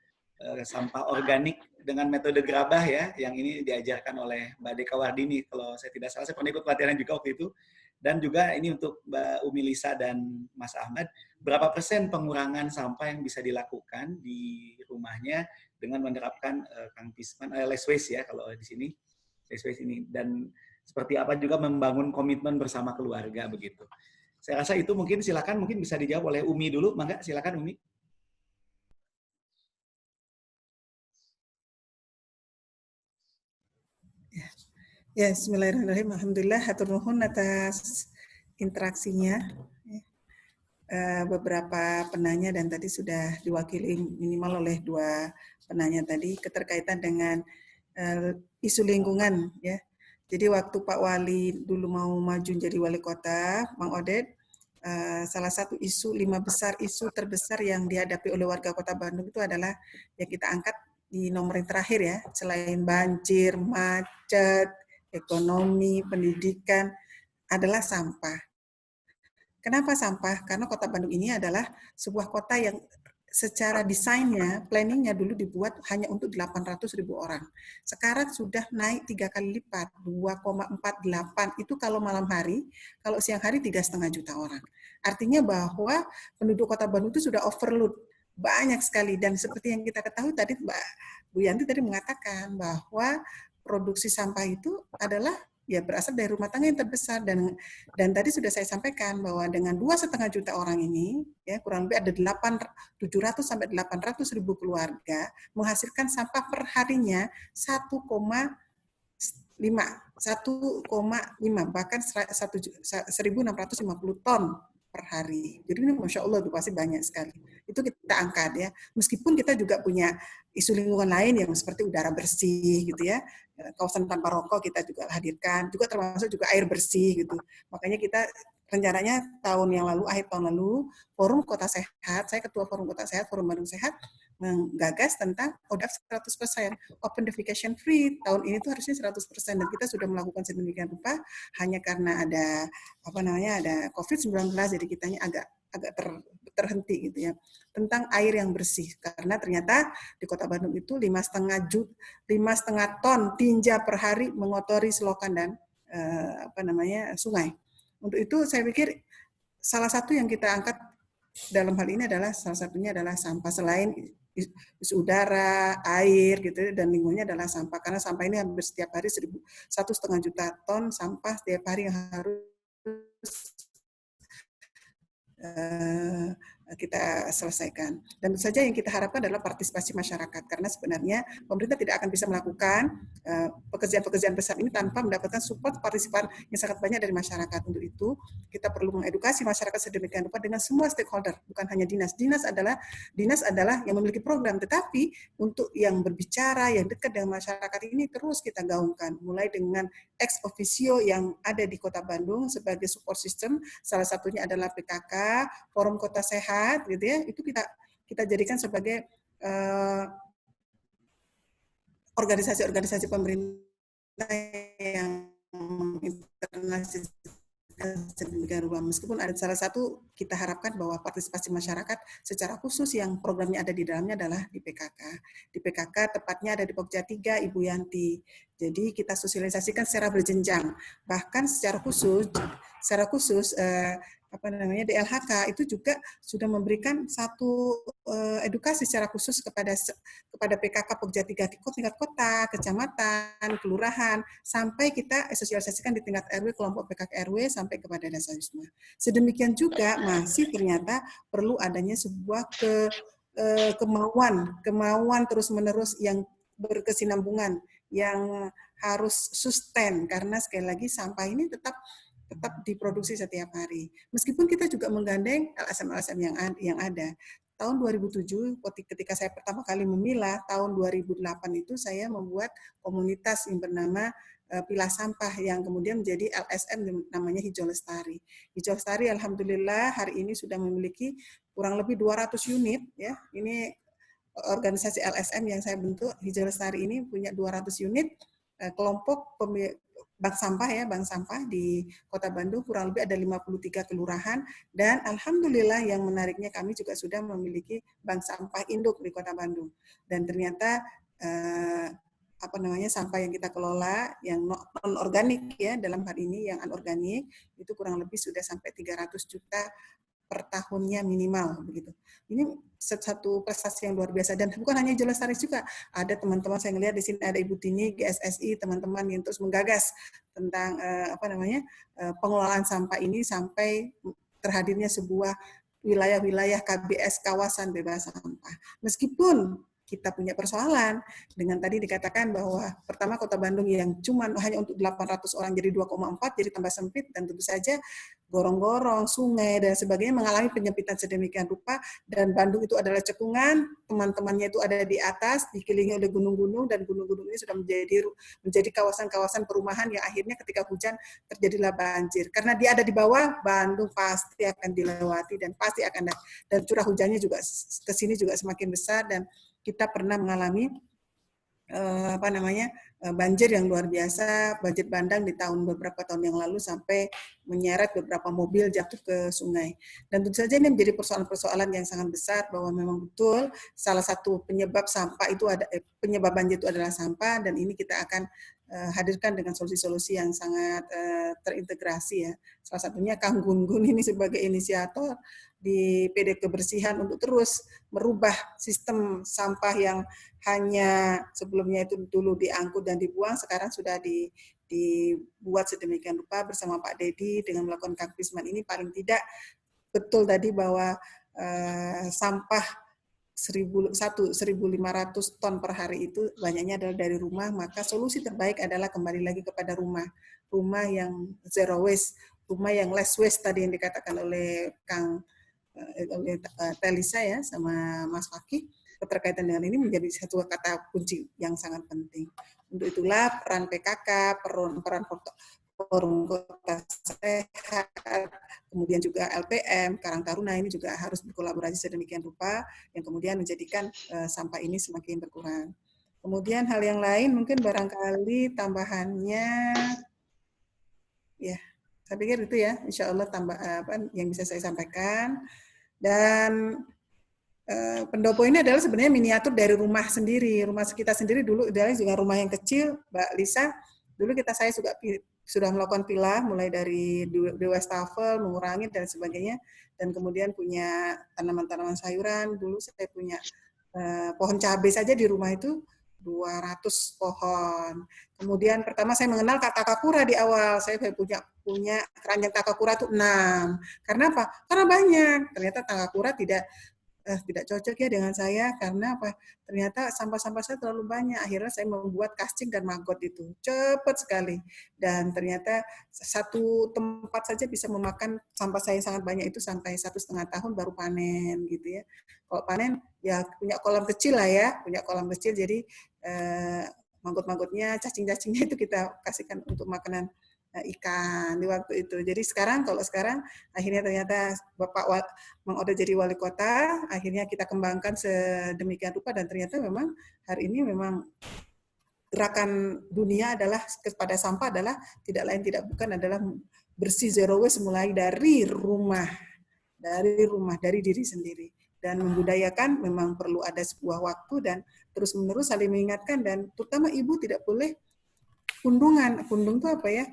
sampah organik dengan metode gerabah ya, yang ini diajarkan oleh Mbak Deka Wardini. Kalau saya tidak salah, saya pernah ikut pelatihan juga waktu itu. Dan juga ini untuk Mbak Umi Lisa dan Mas Ahmad, berapa persen pengurangan sampah yang bisa dilakukan di rumahnya dengan menerapkan Kang Pisman, less waste ya kalau di sini, less waste ini, dan seperti apa juga membangun komitmen bersama keluarga begitu. Saya rasa itu mungkin silakan mungkin bisa dijawab oleh Umi dulu, mangga silakan Umi. Ya, bismillahirrahmanirrahim. Alhamdulillah, hatur nuhun atas interaksinya. Beberapa penanya dan tadi sudah diwakili minimal oleh 2 penanya tadi keterkaitan dengan isu lingkungan ya. Jadi waktu Pak Wali dulu mau maju jadi wali kota, Mang Odet, salah satu isu 5 besar isu terbesar yang dihadapi oleh warga Kota Bandung itu adalah yang kita angkat di nomor yang terakhir ya, selain banjir, macet, ekonomi, pendidikan, adalah sampah. Kenapa sampah? Karena Kota Bandung ini adalah sebuah kota yang secara desainnya, planningnya dulu dibuat hanya untuk 800.000 orang. Sekarang sudah naik 3 kali lipat, 2,48. Itu kalau malam hari, kalau siang hari 3,5 juta orang. Artinya bahwa penduduk Kota Bandung itu sudah overload, banyak sekali. Dan seperti yang kita ketahui tadi, Mbak Bu Yanti tadi mengatakan bahwa produksi sampah itu adalah ya berasal dari rumah tangga yang terbesar, dan tadi sudah saya sampaikan bahwa dengan 2,5 juta orang ini ya kurang lebih ada 700 sampai 800.000 keluarga menghasilkan sampah per harinya 1,5 bahkan 1.650 ton per hari. Jadi ini Masya Allah itu pasti banyak sekali. Itu kita angkat ya. Meskipun kita juga punya isu lingkungan lain yang seperti udara bersih gitu ya. Kawasan tanpa rokok kita juga hadirkan. Juga termasuk juga air bersih gitu. Makanya kita rencananya akhir tahun lalu, Forum Kota Sehat, saya Ketua Forum Kota Sehat, Forum Bandung Sehat, menggagas tentang ODAF 100%, Open Defecation Free. Tahun ini tuh harusnya 100%, dan kita sudah melakukan sedemikian rupa, hanya karena ada ada COVID-19, jadi kitanya agak terhenti gitu ya, tentang air yang bersih. Karena ternyata di Kota Bandung itu 5,5 ton tinja per hari mengotori selokan dan sungai. Untuk itu saya pikir salah satu yang kita angkat dalam hal ini adalah salah satunya adalah sampah, selain isu udara, air gitu, dan lingkungannya adalah sampah. Karena sampah ini hampir setiap hari 1,5 juta ton sampah setiap hari yang harus kita selesaikan. Dan tentu saja yang kita harapkan adalah partisipasi masyarakat, karena sebenarnya pemerintah tidak akan bisa melakukan pekerjaan-pekerjaan besar ini tanpa mendapatkan support partisipan yang sangat banyak dari masyarakat. Untuk itu kita perlu mengedukasi masyarakat sedemikian rupa dengan semua stakeholder, bukan hanya dinas. Dinas adalah yang memiliki program, tetapi untuk yang berbicara, yang dekat dengan masyarakat ini terus kita gaungkan, mulai dengan ex officio yang ada di Kota Bandung sebagai support system, salah satunya adalah PKK, Forum Kota Sehat, gitu ya, itu kita jadikan sebagai organisasi-organisasi pemerintah yang menginternalisasi sedemikian rupa. Meskipun ada salah satu kita harapkan bahwa partisipasi masyarakat secara khusus yang programnya ada di dalamnya adalah di PKK. Di PKK tepatnya ada di Pokja 3 Ibu Yanti. Jadi kita sosialisasikan secara berjenjang. Bahkan secara khusus DLHK itu juga sudah memberikan satu edukasi secara khusus kepada PKK Pokja 3 tingkat kota, kecamatan, kelurahan, sampai kita sosialisasikan di tingkat RW, kelompok PKK RW, sampai kepada desa wisma. Sedemikian juga masih ternyata perlu adanya sebuah kemauan terus-menerus yang berkesinambungan, yang harus sustain, karena sekali lagi sampah ini tetap diproduksi setiap hari. Meskipun kita juga menggandeng LSM-LSM yang ada. Tahun 2007, ketika saya pertama kali memilah, tahun 2008 itu saya membuat komunitas yang bernama Pilah Sampah, yang kemudian menjadi LSM namanya Hijau Lestari. Hijau Lestari alhamdulillah hari ini sudah memiliki kurang lebih 200 unit ya. Ini organisasi LSM yang saya bentuk. Hijau Lestari ini punya 200 unit kelompok bank sampah di Kota Bandung, kurang lebih ada 53 kelurahan, dan alhamdulillah yang menariknya kami juga sudah memiliki bank sampah induk di Kota Bandung. Dan ternyata sampah yang kita kelola yang non organik ya, dalam hal ini yang anorganik itu kurang lebih sudah sampai 300 juta per tahunnya minimal begitu. Ini satu prestasi yang luar biasa, dan bukan hanya Jo Lestari juga, ada teman-teman saya ngelihat di sini ada Ibu Tini GSSI, teman-teman yang terus menggagas tentang pengelolaan sampah ini sampai terhadirnya sebuah wilayah-wilayah KBS kawasan bebas sampah. Meskipun kita punya persoalan dengan tadi dikatakan bahwa pertama Kota Bandung yang cuma hanya untuk 800 orang jadi 2,4 jadi tambah sempit, dan tentu saja gorong-gorong, sungai dan sebagainya mengalami penyempitan sedemikian rupa, dan Bandung itu adalah cekungan, teman-temannya itu ada di atas, dikelilingi oleh gunung-gunung, dan gunung-gunung ini sudah menjadi kawasan-kawasan perumahan yang akhirnya ketika hujan terjadilah banjir. Karena dia ada di bawah, Bandung pasti akan dilewati dan pasti akan, dan curah hujannya juga ke sini juga semakin besar, dan kita pernah mengalami banjir yang luar biasa, banjir bandang di beberapa tahun yang lalu sampai menyeret beberapa mobil jatuh ke sungai. Dan tentu saja ini menjadi persoalan-persoalan yang sangat besar, bahwa memang betul salah satu penyebab sampah itu penyebab banjir itu adalah sampah, dan ini kita akan hadirkan dengan solusi-solusi yang sangat terintegrasi ya. Salah satunya Kang Gun-Gun ini sebagai inisiator di PD Kebersihan untuk terus merubah sistem sampah yang hanya sebelumnya itu dulu diangkut dan dibuang, sekarang sudah dibuat sedemikian rupa bersama Pak Dedi dengan melakukan Kang Pisman ini. Paling tidak betul tadi bahwa sampah 1.500 ton per hari itu banyaknya adalah dari rumah, maka solusi terbaik adalah kembali lagi kepada rumah yang zero waste, rumah yang less waste tadi yang dikatakan oleh oleh Telisa ya sama Mas Fakih. Keterkaitan dengan ini menjadi satu kata kunci yang sangat penting. Untuk itulah peran PKK, peran Forum Kota Sehat, kemudian juga LPM, Karang Taruna ini juga harus berkolaborasi sedemikian rupa yang kemudian menjadikan sampah ini semakin berkurang. Kemudian hal yang lain mungkin barangkali tambahannya, ya saya pikir itu ya, insya Allah yang bisa saya sampaikan. Dan pendopo ini adalah sebenarnya miniatur dari rumah sendiri, rumah kita sendiri dulu idealnya juga rumah yang kecil, Mbak Lisa. Dulu saya sudah melakukan pilah mulai dari di wastafel, mengurangi dan sebagainya, dan kemudian punya tanaman-tanaman sayuran. Dulu saya punya pohon cabai saja di rumah itu 200 pohon. Kemudian pertama saya mengenal takakura di awal. Saya punya keranjang takakura itu 6. Karena apa? Karena banyak. Ternyata takakura tidak cocok ya dengan saya, karena apa? Ternyata sampah-sampah saya terlalu banyak. Akhirnya saya membuat casing dan maggot itu. Cepat sekali. Dan ternyata satu tempat saja bisa memakan sampah saya yang sangat banyak itu sampai 1,5 tahun baru panen gitu ya. Kalau panen ya punya kolam kecil lah ya, punya kolam kecil, jadi manggut-manggutnya, cacing-cacingnya itu kita kasihkan untuk makanan ikan di waktu itu. Jadi kalau sekarang akhirnya ternyata Bapak Mang Odet jadi wali kota, akhirnya kita kembangkan sedemikian rupa, dan ternyata memang hari ini memang gerakan dunia adalah kepada sampah adalah tidak lain tidak bukan adalah bersih zero waste mulai dari rumah, dari diri sendiri. Dan membudayakan memang perlu ada sebuah waktu dan terus-menerus saling mengingatkan, dan terutama ibu tidak boleh pundungan. Pundung itu apa ya?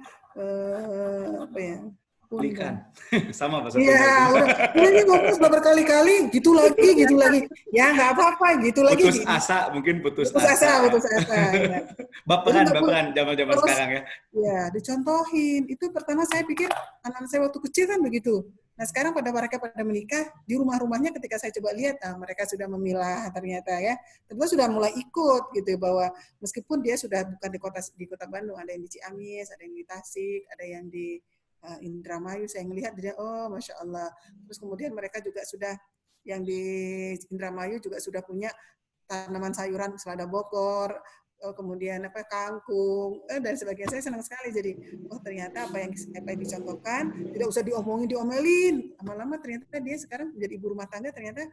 Pundung. Sama bahasa Iya, udah ini ngomong sudah berkali-kali, gitu lagi. Ya nggak apa-apa, gitu lagi. Putus asa, mungkin putus asa. Ya. Baperan zaman sekarang ya. Ya, dicontohin. Itu pertama saya pikir anak saya waktu kecil kan begitu. Nah sekarang mereka pada menikah, di rumah-rumahnya ketika saya coba lihat, mereka sudah memilah ternyata ya. Ternyata sudah mulai ikut gitu, bahwa meskipun dia sudah bukan di kota Bandung, ada yang di Ciamis, ada yang di Tasik, ada yang di Indramayu, saya ngelihat dia, oh Masya Allah. Terus kemudian mereka juga sudah, yang di Indramayu juga sudah punya tanaman sayuran selada Bogor, kemudian kangkung dan sebagainya. Saya senang sekali, jadi ternyata apa yang dicontohkan tidak usah diomelin, lama-lama ternyata dia sekarang menjadi ibu rumah tangga, ternyata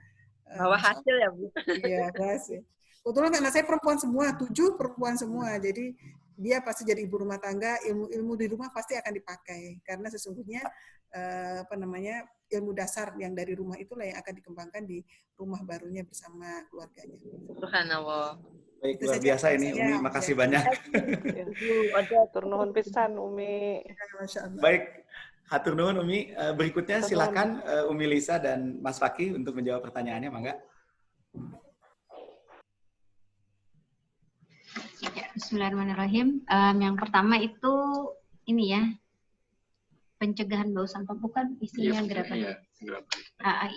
bawa hasil ya Bu. Iya, hasil. Kebetulan anak saya perempuan semua, 7 perempuan semua, jadi dia pasti jadi ibu rumah tangga, ilmu di rumah pasti akan dipakai, karena sesungguhnya ilmu dasar yang dari rumah itulah yang akan dikembangkan di rumah barunya bersama keluarganya. Subhanallah. Baik, Itu luar saja biasa ini saya. Umi, makasih banyak. Ya. Tur nuhun pisan Umi. Masya Allah. Baik, hatur nuhun Umi. Berikutnya Hatur nuhun. silakan Umi Lisa dan Mas Fakih untuk menjawab pertanyaannya, mangga. Ya, Bismillahirrahmanirrahim. Yang pertama itu ini ya, pencegahan bau sampah, bukan isinya gerabah. Iya,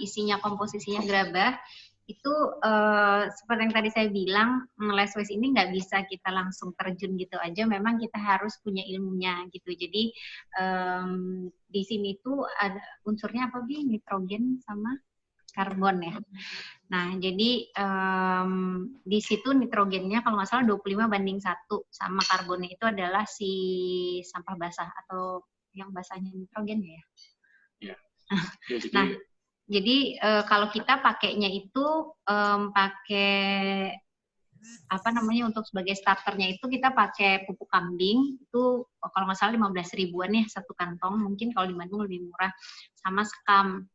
Isinya komposisinya gerabah. Itu seperti yang tadi saya bilang, less waste ini nggak bisa kita langsung terjun gitu aja, memang kita harus punya ilmunya gitu. Jadi di sini tuh ada unsurnya apa Bi? Nitrogen sama karbon ya. Nah, jadi di situ nitrogennya kalau nggak salah 25:1 sama karbonnya itu adalah si sampah basah atau yang basahnya nitrogen ya. Iya. Nah, jadi kalau kita pakainya itu pakai apa namanya, untuk sebagai starternya itu kita pakai pupuk kambing itu kalau nggak salah 15 ribuan ya satu kantong, mungkin kalau di Bandung lebih murah, sama skam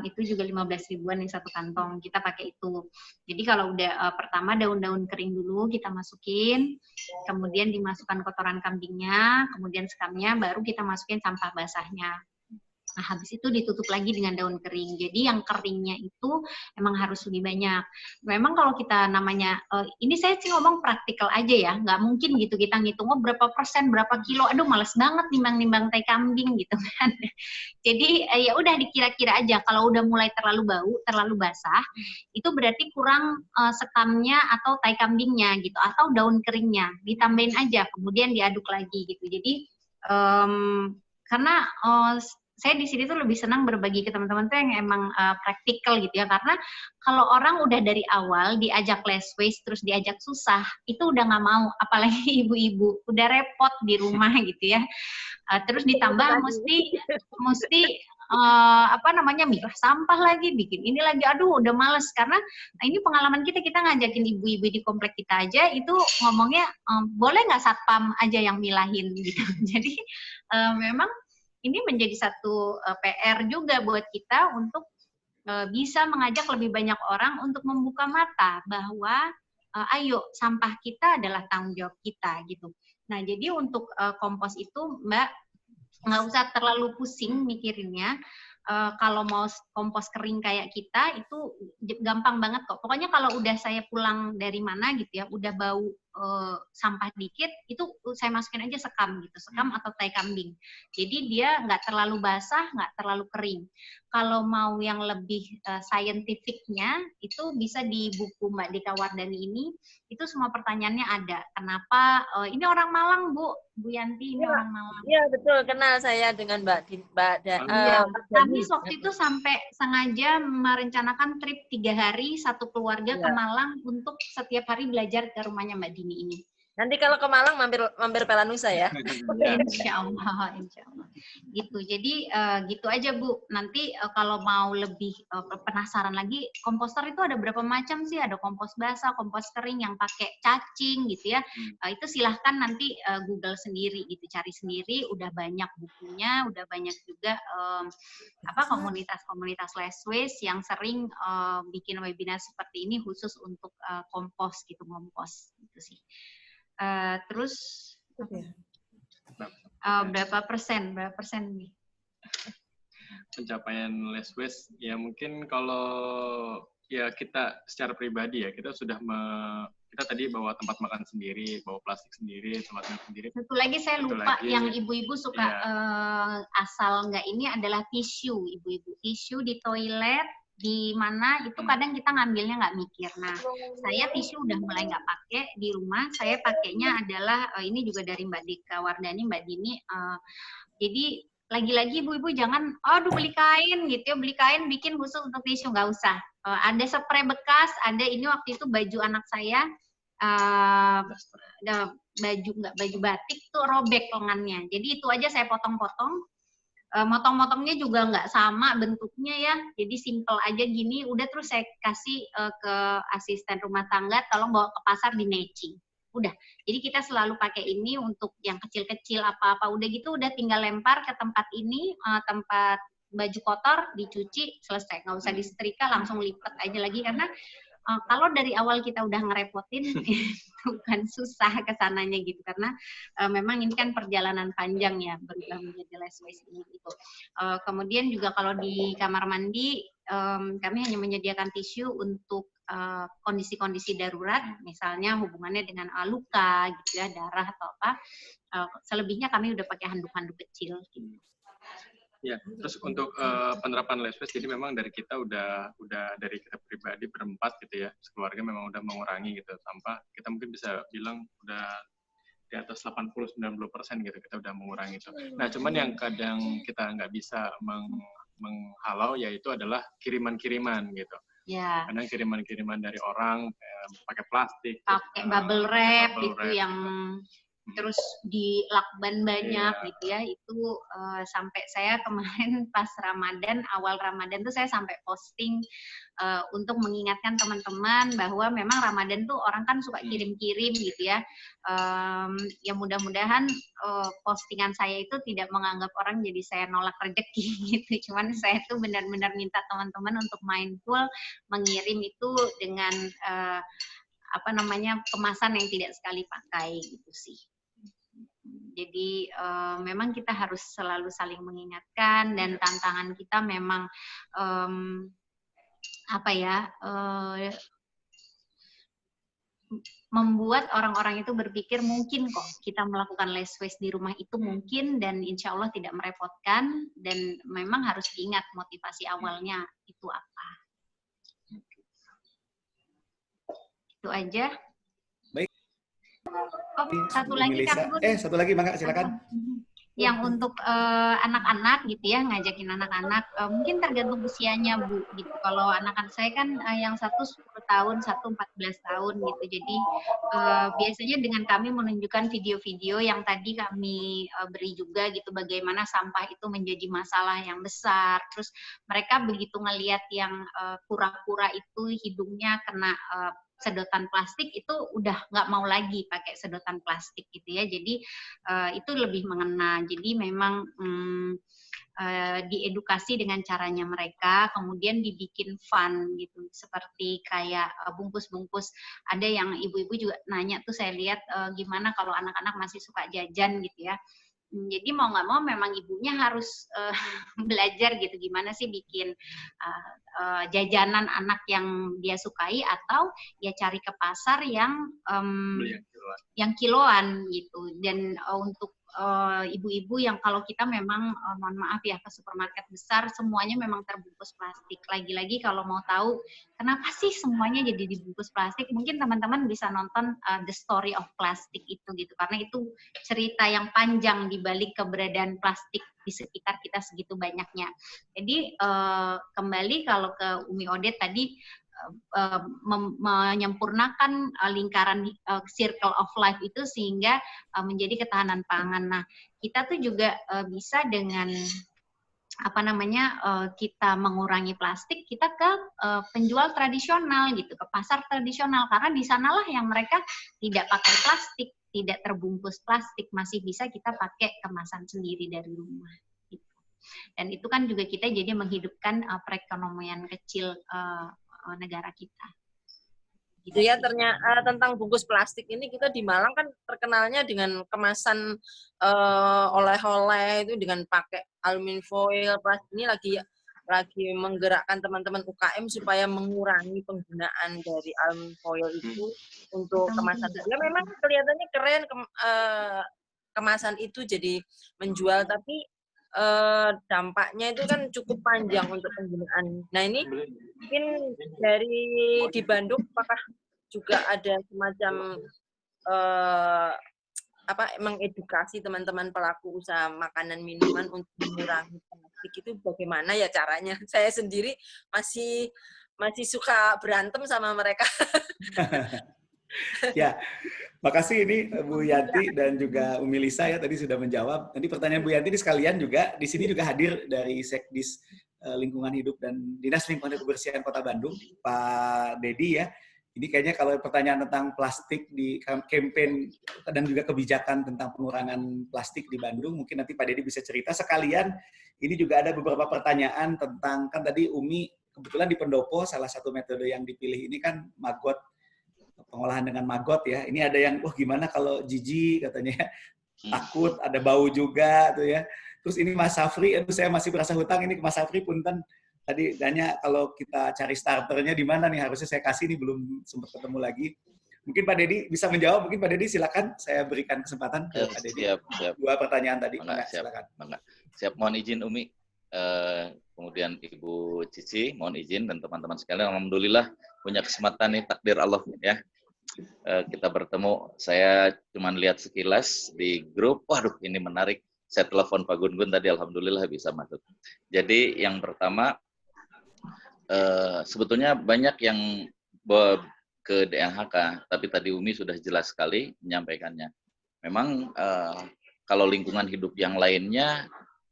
itu juga 15 ribuan yang satu kantong, kita pakai itu. Jadi kalau udah pertama daun-daun kering dulu kita masukin, kemudian dimasukkan kotoran kambingnya, kemudian skamnya, baru kita masukin sampah basahnya. Nah, habis itu ditutup lagi dengan daun kering. Jadi yang keringnya itu emang harus lebih banyak. Memang kalau kita namanya, ini saya sih ngomong praktikal aja ya, nggak mungkin gitu kita ngitung, oh berapa persen, berapa kilo, aduh males banget nimbang-nimbang tai kambing gitu kan. Jadi ya udah dikira-kira aja, kalau udah mulai terlalu bau, terlalu basah, itu berarti kurang sekamnya atau tai kambingnya gitu, atau daun keringnya, ditambahin aja, kemudian diaduk lagi gitu. Jadi karena saya di sini tuh lebih senang berbagi ke teman-teman tuh yang emang praktikal gitu ya, karena kalau orang udah dari awal diajak less waste terus diajak susah, itu udah nggak mau, apalagi ibu-ibu udah repot di rumah gitu ya, terus ditambah mesti apa namanya, milah sampah lagi, bikin ini lagi, aduh udah males. Karena ini pengalaman kita ngajakin ibu-ibu di komplek kita aja itu ngomongnya boleh nggak satpam aja yang milahin gitu. Jadi memang ini menjadi satu PR juga buat kita untuk bisa mengajak lebih banyak orang untuk membuka mata bahwa ayo sampah kita adalah tanggung jawab kita gitu. Nah, jadi untuk kompos itu Mbak nggak usah terlalu pusing mikirinnya. Kalau mau kompos kering kayak kita itu gampang banget kok. Pokoknya kalau udah saya pulang dari mana gitu ya, udah bau sampah dikit, itu saya masukin aja sekam gitu, sekam atau tai kambing. Jadi dia nggak terlalu basah, nggak terlalu kering. Kalau mau yang lebih scientificnya, itu bisa di buku Mbak Dika Wardani ini, itu semua pertanyaannya ada. Kenapa, ini orang Malang Bu Yanti, ini orang Malang. Iya betul, kenal saya dengan Mbak Kami waktu itu sampai sengaja merencanakan trip 3 hari, satu keluarga ke Malang untuk setiap hari belajar ke rumahnya Mbak Dini ini. Nanti kalau ke Malang mampir Pelanusa ya. Insya Allah. Gitu. Jadi gitu aja Bu. Nanti kalau mau lebih penasaran lagi, komposter itu ada berapa macam sih? Ada kompos basah, kompos kering yang pakai cacing gitu ya. Itu silahkan nanti Google sendiri gitu, cari sendiri. Udah banyak bukunya, udah banyak juga komunitas-komunitas less waste yang sering bikin webinar seperti ini khusus untuk kompos gitu, ngompos gitu sih. Terus berapa persen nih? Pencapaian less waste ya mungkin kalau ya kita secara pribadi ya kita sudah kita tadi bawa tempat makan sendiri, bawa plastik sendiri, tempat makan sendiri. Satu lagi saya lupa yang ibu-ibu suka asal nggak ini adalah tisu, ibu-ibu tisu di toilet. Di mana itu kadang kita ngambilnya nggak mikir. Nah, saya tisu udah mulai nggak pakai di rumah. Saya pakainya adalah ini juga dari Mbak Dika Wardani, Mbak Dini. Jadi lagi-lagi ibu-ibu jangan, aduh beli kain gitu ya, beli kain bikin khusus untuk tisu, nggak usah. Ada spray bekas, ada ini waktu itu baju anak saya, baju batik tuh robek lengannya. Jadi itu aja saya potong-potong. Motong-motongnya juga nggak sama bentuknya ya, jadi simple aja gini, udah terus saya kasih ke asisten rumah tangga, tolong bawa ke pasar di matching. Udah, jadi kita selalu pakai ini untuk yang kecil-kecil apa-apa, udah gitu udah tinggal lempar ke tempat ini, tempat baju kotor, dicuci, selesai, nggak usah disetrika, langsung lipat aja lagi, karena kalau dari awal kita udah ngerepotin, itu kan susah kesananya gitu, karena memang ini kan perjalanan panjang ya berubah menjadi less-waste ini gitu. Kemudian juga kalau di kamar mandi, kami hanya menyediakan tisu untuk kondisi-kondisi darurat, misalnya hubungannya dengan luka gitu ya, darah atau apa. Selebihnya kami udah pakai handuk-handuk kecil gitu. Ya, terus untuk penerapan less waste, jadi memang dari kita udah dari kita pribadi berempat gitu ya, sekeluarga memang udah mengurangi gitu sampah. Kita mungkin bisa bilang udah di atas 80-90% gitu kita udah mengurangi itu. Nah, cuman yang kadang kita nggak bisa menghalau yaitu adalah kiriman-kiriman gitu. Ya. Kadang kiriman-kiriman dari orang pakai plastik, pakai bubble wrap bubble itu wrap, yang terus di lakban banyak gitu ya, itu sampai saya kemarin pas Ramadan, awal Ramadan tuh saya sampai posting untuk mengingatkan teman-teman bahwa memang Ramadan tuh orang kan suka kirim-kirim gitu ya. Ya mudah-mudahan postingan saya itu tidak menganggap orang jadi saya nolak rezeki gitu, cuman saya tuh benar-benar minta teman-teman untuk mindful mengirim itu dengan kemasan yang tidak sekali pakai gitu sih. Jadi memang kita harus selalu saling mengingatkan, dan tantangan kita memang membuat orang-orang itu berpikir mungkin kok kita melakukan less waste di rumah itu mungkin, dan insya Allah tidak merepotkan, dan memang harus diingat motivasi awalnya itu apa. Itu aja. Oh, satu lagi Kang Gun. Satu lagi, Mangga, silakan. Yang untuk anak-anak gitu ya, ngajakin anak-anak, mungkin tergantung usianya Bu gitu. Kalau anak-anak saya kan yang satu 10 tahun, satu 14 tahun gitu. Jadi biasanya dengan kami menunjukkan video-video yang tadi kami beri juga gitu, bagaimana sampah itu menjadi masalah yang besar. Terus mereka begitu ngelihat yang kura-kura itu hidungnya kena sedotan plastik, itu udah nggak mau lagi pakai sedotan plastik gitu ya. Jadi itu lebih mengena. Jadi memang diedukasi dengan caranya mereka, kemudian dibikin fun gitu, seperti kayak bungkus-bungkus. Ada yang ibu-ibu juga nanya tuh, saya lihat gimana kalau anak-anak masih suka jajan gitu ya. Jadi mau nggak mau memang ibunya harus belajar gitu, gimana sih bikin jajanan anak yang dia sukai, atau ya cari ke pasar yang kiloan gitu. Dan untuk ibu-ibu yang kalau kita memang mohon maaf ya, ke supermarket besar semuanya memang terbungkus plastik. Lagi-lagi kalau mau tahu kenapa sih semuanya jadi dibungkus plastik, mungkin teman-teman bisa nonton The Story of Plastic itu gitu, karena itu cerita yang panjang di balik keberadaan plastik di sekitar kita segitu banyaknya. Jadi kembali kalau ke Umi Odet tadi, menyempurnakan lingkaran circle of life itu sehingga menjadi ketahanan pangan. Nah, kita tuh juga bisa dengan kita mengurangi plastik, kita ke penjual tradisional gitu, ke pasar tradisional, karena di sanalah yang mereka tidak pakai plastik, tidak terbungkus plastik, masih bisa kita pakai kemasan sendiri dari rumah gitu. Dan itu kan juga kita jadi menghidupkan perekonomian kecil negara kita. Gitu ya, ternyata tentang bungkus plastik ini, kita di Malang kan terkenalnya dengan kemasan oleh-oleh itu dengan pakai aluminium foil. Ini lagi menggerakkan teman-teman UKM supaya mengurangi penggunaan dari aluminium foil itu untuk kemasan. Ya memang kelihatannya keren kemasan itu jadi menjual, tapi dampaknya itu kan cukup panjang untuk penggunaan. Nah ini mungkin dari di Bandung apakah juga ada semacam mengedukasi teman-teman pelaku usaha makanan minuman untuk mengurangi plastik itu bagaimana ya caranya? Saya sendiri masih suka berantem sama mereka. Ya, makasih ini Bu Yanti dan juga Umi Lisa ya tadi sudah menjawab. Nanti pertanyaan Bu Yanti sekalian juga di sini juga hadir dari Sekdis Lingkungan Hidup dan Dinas Lingkungan dan Kebersihan Kota Bandung, Pak Dedi ya. Ini kayaknya kalau pertanyaan tentang plastik di campaign dan juga kebijakan tentang pengurangan plastik di Bandung, mungkin nanti Pak Dedi bisa cerita sekalian. Ini juga ada beberapa pertanyaan tentang, kan tadi Umi kebetulan di pendopo salah satu metode yang dipilih ini kan maggot, pengolahan dengan maggot ya. Ini ada yang, gimana kalau jijik katanya, takut, ada bau juga tuh ya. Terus ini Mas Safri, aduh saya masih berasa hutang ini ke Mas Safri, punten. Tadi tanya kalau kita cari starternya di mana nih, harusnya saya kasih nih, belum sempat ketemu lagi. Mungkin Pak Dedi bisa menjawab, mungkin Pak Dedi silakan, saya berikan kesempatan ke Pak Dedi. Siap. 2 pertanyaan tadi, silakan. Silakan. Siap, mohon izin Umi. Kemudian Ibu Cici, mohon izin, dan teman-teman sekalian, alhamdulillah punya kesempatan nih, takdir Allah ya. Kita bertemu, saya cuma lihat sekilas di grup, waduh ini menarik, saya telepon Pak Gun-Gun tadi, alhamdulillah bisa masuk. Jadi yang pertama, sebetulnya banyak yang ke DLHK, tapi tadi Umi sudah jelas sekali menyampaikannya. Memang kalau lingkungan hidup yang lainnya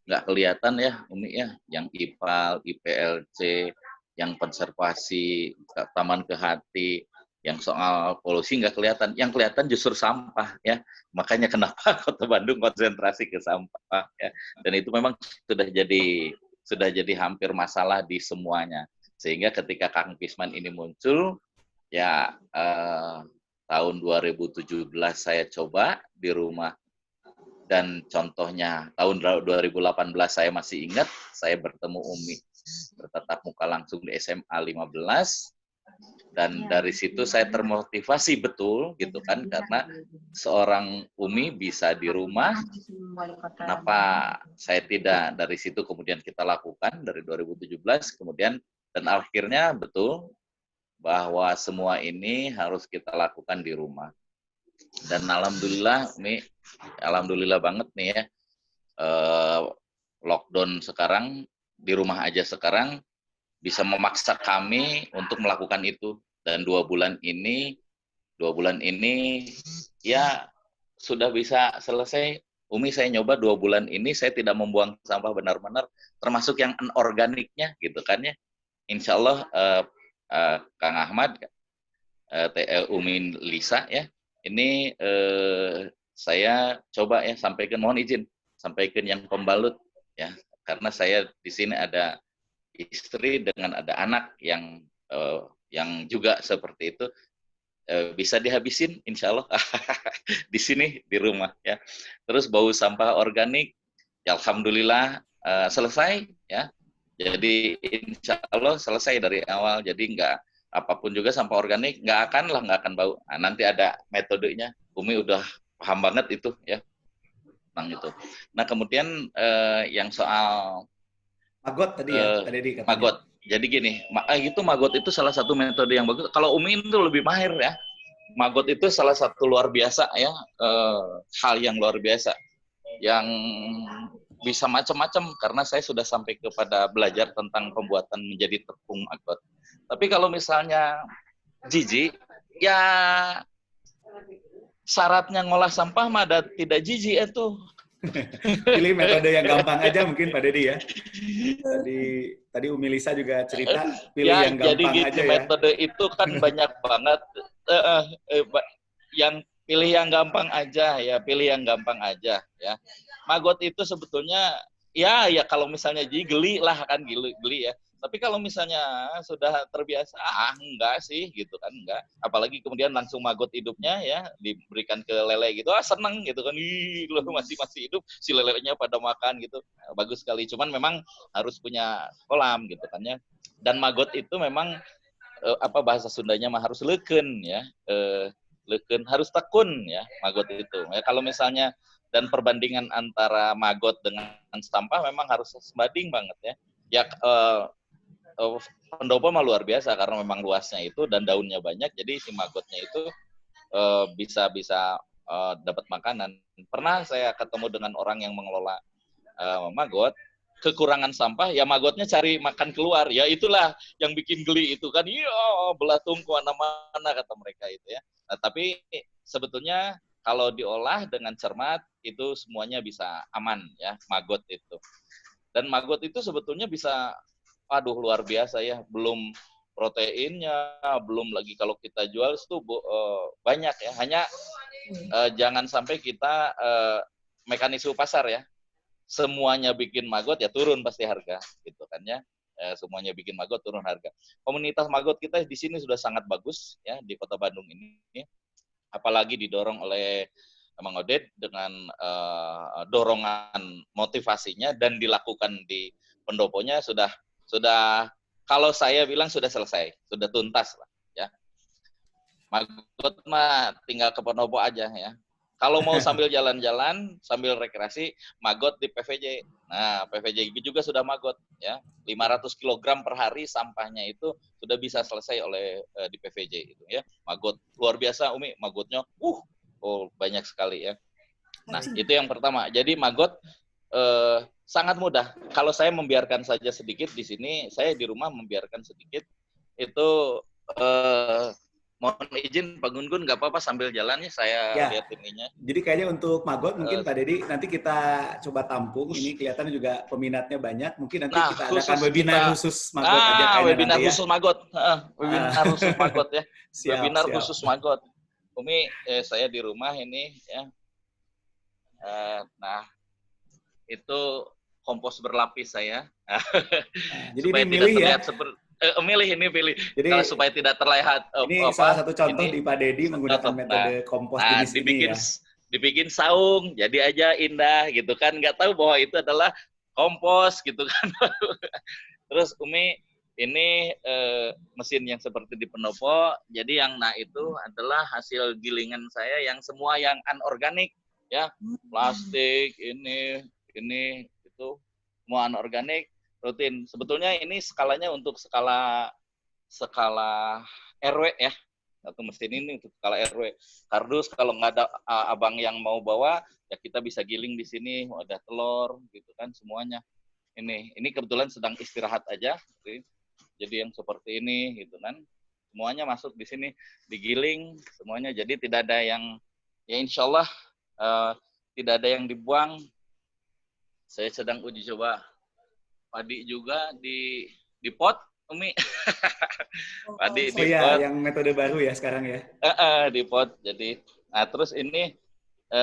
nggak kelihatan ya Umi ya, yang IPAL, IPLC, yang konservasi, taman kehati, yang soal polusi nggak kelihatan. Yang kelihatan justru sampah ya. Makanya kenapa Kota Bandung konsentrasi ke sampah ya. Dan itu memang sudah jadi hampir masalah di semuanya. Sehingga ketika Kang Pisman ini muncul, ya tahun 2017 saya coba di rumah. Dan contohnya tahun 2018 saya masih ingat, saya bertemu Umi bertatap muka langsung di SMA 15. Dan dari situ saya termotivasi betul gitu kan, karena seorang Umi bisa di rumah, kenapa saya tidak. Dari situ kemudian kita lakukan dari 2017, kemudian dan akhirnya betul bahwa semua ini harus kita lakukan di rumah. Dan alhamdulillah Umi, alhamdulillah banget nih ya, lockdown sekarang, di rumah aja sekarang, bisa memaksa kami untuk melakukan itu. Dan 2 bulan ini ya sudah bisa selesai. Umi, saya nyoba 2 bulan ini saya tidak membuang sampah benar-benar, termasuk yang anorganiknya gitu kan ya. Insya Allah Kang Ahmad, Umi Lisa ya, ini saya coba ya sampaikan, mohon izin sampaikan yang pembalut ya, karena saya di sini ada istri dengan ada anak yang juga seperti itu, bisa dihabisin insya Allah di sini di rumah ya. Terus bau sampah organik ya alhamdulillah selesai ya, jadi insya Allah selesai dari awal, jadi nggak apapun juga sampah organik nggak akan bau. Nah, nanti ada metodenya, Umi udah paham banget itu ya tentang itu. Nah kemudian yang soal maggot tadi ya, tadi katanya. Maggot. Jadi gini, itu maggot itu salah satu metode yang bagus. Kalau Umi itu lebih mahir ya. Maggot itu salah satu luar biasa ya, hal yang luar biasa, yang bisa macam-macam, karena saya sudah sampai kepada belajar tentang pembuatan menjadi tepung maggot. Tapi kalau misalnya jijik, ya syaratnya ngolah sampah mah ada tidak jijik itu. Pilih metode yang gampang aja mungkin Pak Dedi ya. Tadi Umi Lisa juga cerita, pilih ya, yang gampang jadi gitu, aja ya. Metode itu kan banyak banget. Yang pilih yang gampang aja ya, pilih yang gampang aja ya. Maggot itu sebetulnya ya kalau misalnya geli lah kan, geli ya. Tapi kalau misalnya sudah terbiasa, enggak sih gitu kan, enggak. Apalagi kemudian langsung maggot hidupnya ya, diberikan ke lele gitu, seneng gitu kan, loh masih hidup, si lelenya pada makan gitu, bagus sekali. Cuman memang harus punya kolam gitu kan ya. Dan maggot itu memang bahasa Sundanya mah harus leukeun ya, leukeun, harus tekun ya maggot itu. Ya, kalau misalnya dan perbandingan antara maggot dengan sampah memang harus sebanding banget ya. Ya pendopo mah luar biasa karena memang luasnya itu dan daunnya banyak, jadi si maggotnya itu bisa dapat makanan. Pernah saya ketemu dengan orang yang mengelola maggot, kekurangan sampah, ya maggotnya cari makan keluar, ya itulah yang bikin geli itu kan, belatung ke mana-mana kata mereka itu ya. Nah, tapi sebetulnya kalau diolah dengan cermat itu semuanya bisa aman ya maggot itu. Dan maggot itu sebetulnya bisa luar biasa ya, belum proteinnya, belum lagi kalau kita jual itu banyak ya. Hanya jangan sampai kita mekanisme pasar ya, semuanya bikin maggot ya turun pasti harga gitu kan ya. semuanya bikin magot turun harga. Komunitas magot kita di sini sudah sangat bagus ya di Kota Bandung ini, apalagi didorong oleh Mang Odet dengan dorongan motivasinya dan dilakukan di pendoponya sudah kalau saya bilang sudah selesai, sudah tuntas lah ya. Magot mah tinggal ke pendopo aja ya. Kalau mau sambil jalan-jalan, sambil rekreasi, magot di PVJ. Nah, PVJ juga sudah magot ya. 500 kg per hari sampahnya itu sudah bisa selesai oleh di PVJ itu ya. Magot luar biasa Umi, magotnya banyak sekali ya. Nah, itu yang pertama. Jadi magot sangat mudah. Kalau saya membiarkan saja sedikit di sini, saya di rumah membiarkan sedikit itu mohon izin Pak Gun-Gun, nggak apa-apa sambil jalannya saya lihat ininya. Jadi kayaknya untuk magot mungkin Pak Dedi nanti kita coba tampung. Ini kelihatan juga peminatnya banyak. Mungkin nanti kita adakan webinar khusus magot aja kayaknya webinar nanti khusus magot. Webinar khusus magot ya. Webinar siap. khusus magot. Umi, saya di rumah ini ya. Nah, itu kompos berlapis saya. Jadi supaya ini tidak milih terlihat ya. seperti pilih. Jadi, kalau supaya tidak terlihat ini salah satu contoh di Pak Dedi menggunakan metode kompos jenis ini ya. Dibikin saung, jadi aja indah gitu kan. Nggak tahu bahwa itu adalah kompos gitu kan. Terus Umi, ini mesin yang seperti di pendopo, jadi yang itu adalah hasil gilingan saya yang semua yang anorganik ya, plastik ini itu semua anorganik rutin. Sebetulnya ini skalanya untuk skala RW ya, satu mesin ini untuk skala RW. Kardus kalau nggak ada abang yang mau bawa ya kita bisa giling di sini, ada telur gitu kan semuanya. Ini kebetulan sedang istirahat aja. Jadi yang seperti ini gitu kan. Semuanya masuk di sini, digiling semuanya. Jadi tidak ada yang ya insya Allah tidak ada yang dibuang. Saya sedang uji coba padi juga di pot, Umi. Padi di pot. Yang metode baru ya sekarang ya. Di pot. Jadi, nah terus ini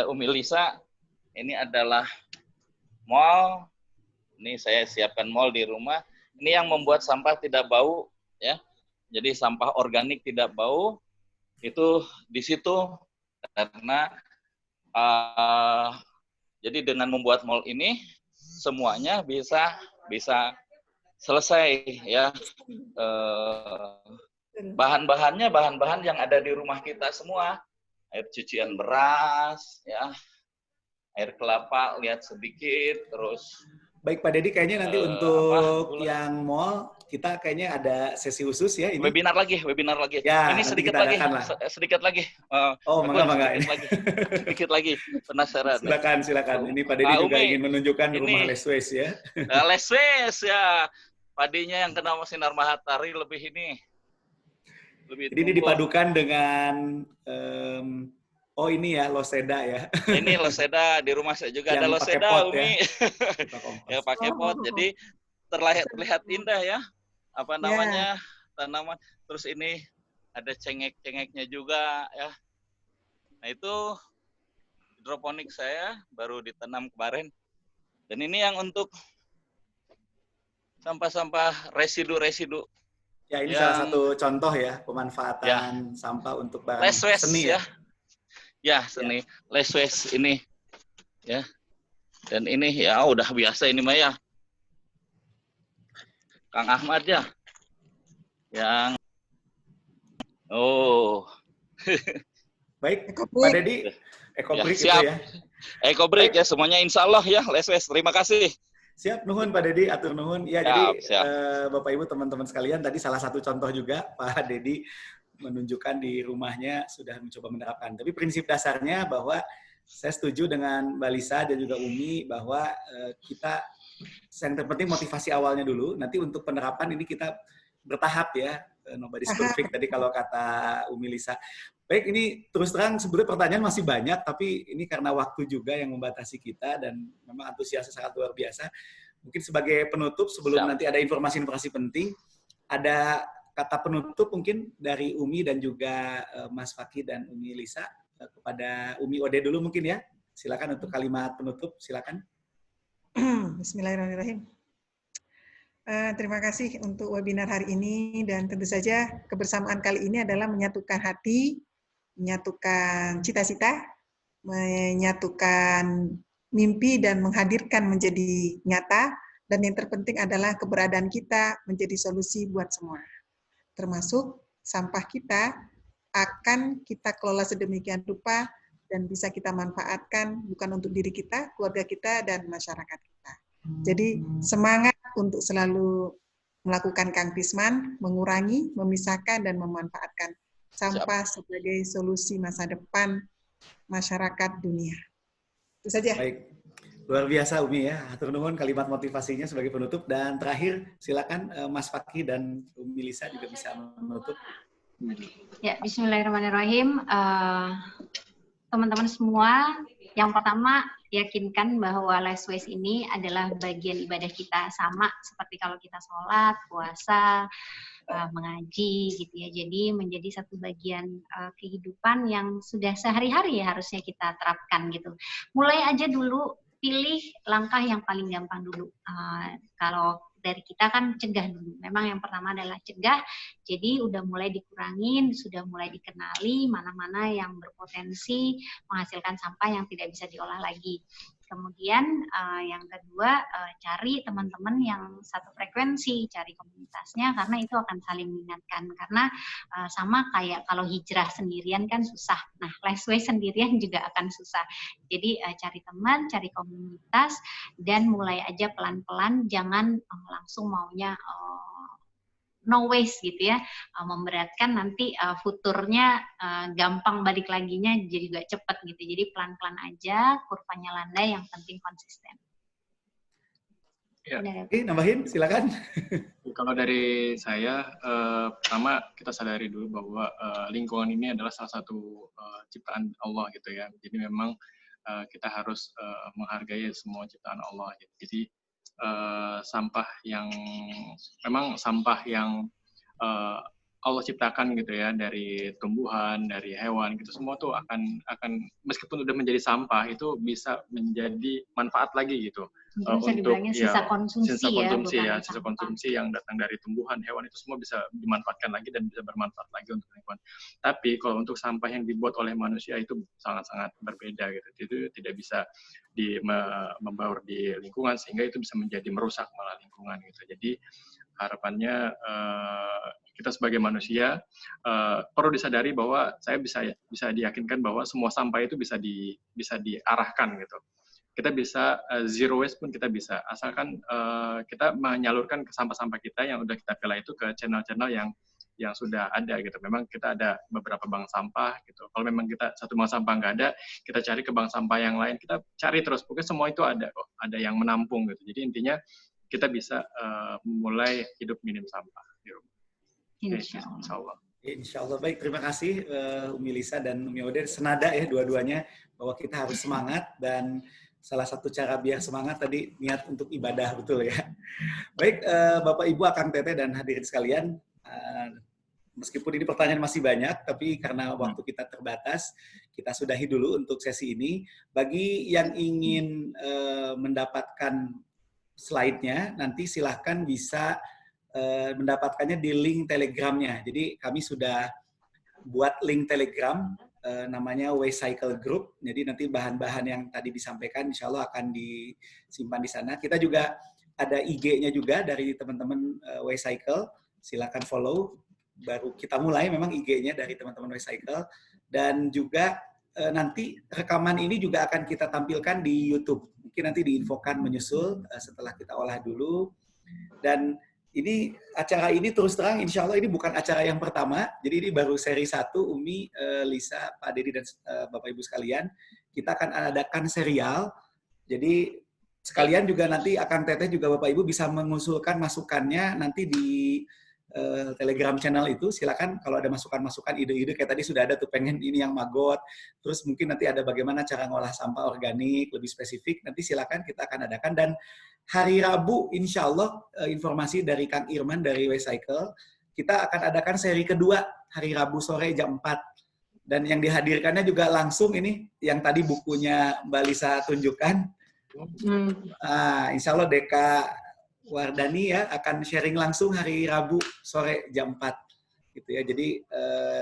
Umi Lisa, ini adalah mall. Ini saya siapkan mall di rumah. Ini yang membuat sampah tidak bau, ya. Jadi sampah organik tidak bau. Itu di situ karena jadi dengan membuat mall ini semuanya bisa selesai ya. Bahan-bahannya bahan-bahan yang ada di rumah kita semua. Air cucian beras ya. Air kelapa lihat sedikit terus. Baik Pak Dedi, kayaknya nanti untuk yang mall kita kayaknya ada sesi khusus ya ini. Webinar lagi. Ya, ini sedikit lagi. Mangga. Sedikit lagi penasaran. Silakan. Ini Pak Dedi juga ingin menunjukkan rumah Leswes ya. Leswes ya. Padinya yang kena sinar matahari lebih ini. Jadi ini dipadukan dengan ini ya loseda ya. Ini loseda di rumah saya juga ada loseda Umi. Ya pakai pot. Jadi terlihat indah ya. Apa namanya? Tanaman. Terus ini ada cengek-cengeknya juga ya. Nah, itu hidroponik saya baru ditanam kemarin. Dan ini yang untuk sampah-sampah residu-residu. Ya, ini salah satu contoh ya pemanfaatan sampah untuk barang seni ya. Ya, seni Leswes ini ya. Dan ini ya udah biasa ini mah ya. Kang Ahmad ya. Yang baik, Pak Dedi, Ekobrik ya, itu ya. Ekobrik ya semuanya insya Allah ya Leswes. Terima kasih. Siap, nuhun Pak Dedi, atur nuhun. Ya, siap. Bapak Ibu teman-teman sekalian, tadi salah satu contoh juga Pak Dedi menunjukkan di rumahnya sudah mencoba menerapkan. Tapi prinsip dasarnya bahwa saya setuju dengan Mbak Lisa dan juga Umi bahwa kita yang terpenting motivasi awalnya dulu. Nanti untuk penerapan ini kita bertahap ya. Nobody's perfect tadi kalau kata Umi Lisa. Baik, ini terus terang sebenarnya pertanyaan masih banyak, tapi ini karena waktu juga yang membatasi kita dan memang antusiasnya sangat luar biasa. Mungkin sebagai penutup sebelum nanti ada informasi-informasi penting, ada kata penutup mungkin dari Umi dan juga Mas Fakih dan Umi Lisa kepada Umi Ode dulu mungkin ya. Silakan untuk kalimat penutup, silakan. Bismillahirrahmanirrahim. Terima kasih untuk webinar hari ini, dan tentu saja kebersamaan kali ini adalah menyatukan hati, menyatukan cita-cita, menyatukan mimpi dan menghadirkan menjadi nyata, dan yang terpenting adalah keberadaan kita menjadi solusi buat semua. Termasuk sampah kita akan kita kelola sedemikian rupa dan bisa kita manfaatkan bukan untuk diri kita, keluarga kita, dan masyarakat kita. Jadi semangat untuk selalu melakukan Kang Tisman, mengurangi, memisahkan, dan memanfaatkan sampah sebagai solusi masa depan masyarakat dunia. Itu saja. Baik, luar biasa Umi ya. Hatur nuhun kalimat motivasinya sebagai penutup. Dan terakhir silakan Mas Fakih dan Umi Lisa juga bisa menutup. Ya, Bismillahirrahmanirrahim. Teman-teman semua, yang pertama yakinkan bahwa last waste ini adalah bagian ibadah kita, sama seperti kalau kita sholat, puasa, mengaji gitu ya. Jadi menjadi satu bagian kehidupan yang sudah sehari-hari ya harusnya kita terapkan gitu. Mulai aja dulu, pilih langkah yang paling gampang dulu. Kalau dari kita kan cegah dulu. Memang yang pertama adalah cegah, jadi udah mulai dikurangin, sudah mulai dikenali mana-mana yang berpotensi menghasilkan sampah yang tidak bisa diolah lagi. Kemudian yang kedua, cari teman-teman yang satu frekuensi, cari komunitasnya, karena itu akan saling mengingatkan. Karena sama kayak kalau hijrah sendirian kan susah. Nah, last way sendirian juga akan susah. Jadi cari teman, cari komunitas, dan mulai aja pelan-pelan, jangan langsung maunya no waste gitu ya, memberatkan nanti futurnya gampang balik laginya jadi juga cepat gitu. Jadi pelan-pelan aja, kurvanya landai, yang penting konsisten. Ya. Oke, nambahin silakan. Kalau dari saya, pertama kita sadari dulu bahwa lingkungan ini adalah salah satu ciptaan Allah gitu ya. Jadi memang kita harus menghargai semua ciptaan Allah. Jadi sampah yang memang sampah yang Allah ciptakan gitu ya, dari tumbuhan, dari hewan gitu, semua tuh akan meskipun udah menjadi sampah itu bisa menjadi manfaat lagi gitu. Untuk sisa konsumsi sisa konsumsi yang datang dari tumbuhan, hewan itu semua bisa dimanfaatkan lagi dan bisa bermanfaat lagi untuk lingkungan. Tapi kalau untuk sampah yang dibuat oleh manusia itu sangat-sangat berbeda gitu. Itu tidak bisa membaur di lingkungan, sehingga itu bisa menjadi merusak malah lingkungan gitu. Jadi harapannya kita sebagai manusia perlu disadari bahwa saya bisa diyakinkan bahwa semua sampah itu bisa diarahkan gitu. Kita bisa zero waste pun kita bisa, asalkan kita menyalurkan ke sampah-sampah kita yang udah kita pilih itu ke channel-channel yang sudah ada gitu. Memang kita ada beberapa bank sampah gitu. Kalau memang kita satu bank sampah nggak ada, kita cari ke bank sampah yang lain. Kita cari terus, pokoknya semua itu ada kok, ada yang menampung gitu. Jadi intinya kita bisa mulai hidup minim sampah di rumah. Insya Allah. Insya Allah. Baik, terima kasih Umi Lisa dan Umi Ode. Senada ya dua-duanya bahwa kita harus semangat, dan salah satu cara biar semangat tadi niat untuk ibadah, betul ya. Baik, Bapak Ibu, Akang Teteh dan hadirin sekalian, meskipun ini pertanyaan masih banyak, tapi karena waktu kita terbatas, kita sudahi dulu untuk sesi ini. Bagi yang ingin mendapatkan slide-nya, nanti silahkan bisa mendapatkannya di link Telegramnya. Jadi kami sudah buat link Telegram, namanya Wastecycle Group. Jadi nanti bahan-bahan yang tadi disampaikan insya Allah akan disimpan di sana. Kita juga ada IG-nya juga dari teman-teman Wastecycle. Silakan follow. Baru kita mulai memang IG-nya dari teman-teman Wastecycle. Dan juga nanti rekaman ini juga akan kita tampilkan di YouTube. Mungkin nanti diinfokan menyusul setelah kita olah dulu. Dan ini acara ini terus terang, insya Allah ini bukan acara yang pertama. Jadi ini baru seri 1, Umi, Lisa, Pak Dedi, dan Bapak Ibu sekalian. Kita akan adakan serial. Jadi sekalian juga nanti Akang Teteh juga Bapak Ibu bisa mengusulkan masukannya nanti di Telegram channel itu. Silakan kalau ada masukan-masukan, ide-ide, kayak tadi sudah ada tuh pengen ini yang maggot. Terus mungkin nanti ada bagaimana cara ngolah sampah organik, lebih spesifik. Nanti silakan kita akan adakan. Dan hari Rabu, insya Allah, informasi dari Kang Irman dari Wastecycle, kita akan adakan seri kedua, hari Rabu sore jam 4. Dan yang dihadirkannya juga langsung ini, yang tadi bukunya Mbak Lisa tunjukkan. Insya Allah Wardani ya akan sharing langsung hari Rabu sore jam 4 gitu ya. Jadi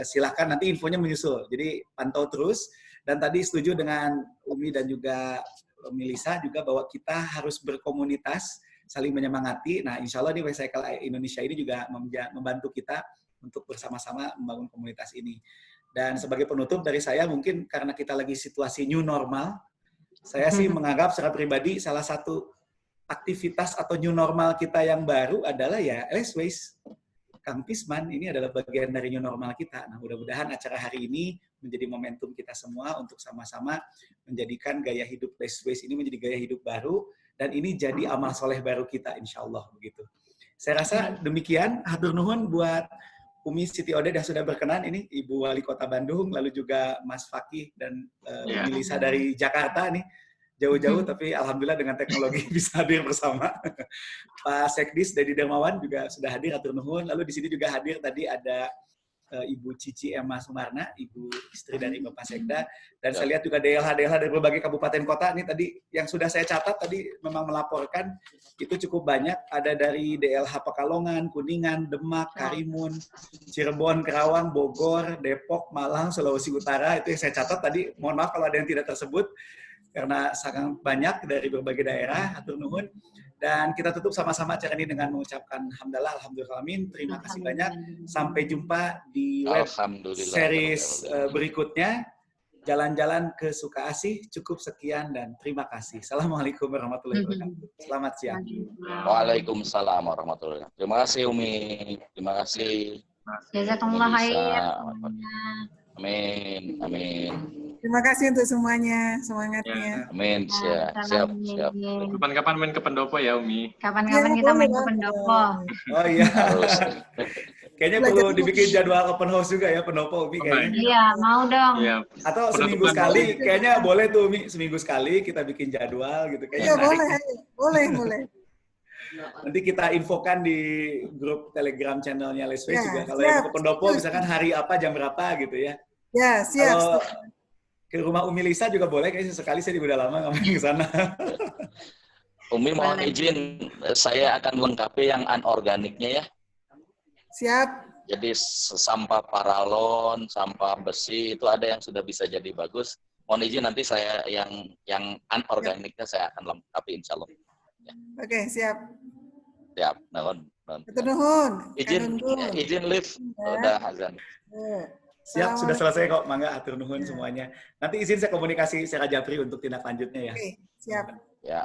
silakan nanti infonya menyusul. Jadi pantau terus. Dan tadi setuju dengan Umi dan juga Melisa juga bahwa kita harus berkomunitas, saling menyemangati. Nah, insya Allah di Cycle Indonesia ini juga membantu kita untuk bersama-sama membangun komunitas ini. Dan sebagai penutup dari saya, mungkin karena kita lagi situasi new normal, saya sih menganggap secara pribadi salah satu aktivitas atau new normal kita yang baru adalah ya Less Waste. Kang Pisman, ini adalah bagian dari new normal kita. Nah, mudah-mudahan acara hari ini menjadi momentum kita semua untuk sama-sama menjadikan gaya hidup Less Waste ini menjadi gaya hidup baru, dan ini jadi amal soleh baru kita, insya Allah begitu. Saya rasa demikian. Hatur nuhun buat Umi Siti Oded yang sudah berkenan, ini Ibu Wali Kota Bandung, lalu juga Mas Fakih dan Umi Lisa dari Jakarta nih, jauh-jauh tapi alhamdulillah dengan teknologi bisa hadir bersama. Pak Sekdis Dedi Dermawan juga sudah hadir, hatur nuhun. Lalu di sini juga hadir tadi ada Ibu Cici Emma Sumarna, Ibu istri dari Bapak Sekda, dan saya lihat juga DLH dari berbagai kabupaten kota. Ini tadi yang sudah saya catat tadi memang melaporkan itu cukup banyak. Ada dari DLH Pekalongan, Kuningan, Demak, Karimun, Cirebon, Kerawang, Bogor, Depok, Malang, Sulawesi Utara. Itu yang saya catat tadi. Mohon maaf kalau ada yang tidak tersebut karena sangat banyak dari berbagai daerah. Hatur nuhun. Dan kita tutup sama-sama acara ini dengan mengucapkan hamdalah, alhamdulillah, amin. Terima kasih banyak. Sampai jumpa di web series berikutnya. Jalan-jalan ke Sukaasih. Cukup sekian dan terima kasih. Assalamualaikum warahmatullahi wabarakatuh. Selamat siang. Waalaikumsalam warahmatullahi wabarakatuh. Terima kasih Umi. Terima kasih. Jazakumullah khair. Amin. Amin. Terima kasih untuk semuanya, semangatnya. Amin. Siap. Kapan-kapan main ke Pendopo ya, Umi. Kapan-kapan kita main ke Pendopo. Oh iya. Harus. Kayaknya perlu dibikin jadwal open house juga ya Pendopo, Umi kayaknya. Iya, mau dong. Iya. Atau seminggu sekali, kayaknya boleh tuh Umi, seminggu sekali kita bikin jadwal gitu. Iya, boleh. Nanti kita infokan di grup Telegram channelnya Less Waste juga. Kalau siap, yang ke Pendopo, misalkan hari apa, jam berapa gitu ya. Ya, siap. Kalau ke rumah Umi Lisa juga boleh, kayaknya sekali saya udah lama nggak main ke sana. Umi mohon izin, saya akan lengkapi yang anorganiknya ya. Siap. Jadi sampah paralon, sampah besi itu ada yang sudah bisa jadi bagus. Mohon izin nanti saya yang anorganiknya saya akan lengkapi insya Allah. Ya. Oke, siap. Siap. Nuhun. Nuhun. Izin live. Udah azan. Siap, sudah selesai kok. Mangga, atur nuhun semuanya. Nanti izin saya komunikasi secara japri untuk tindak lanjutnya ya. Oke, siap. Ya.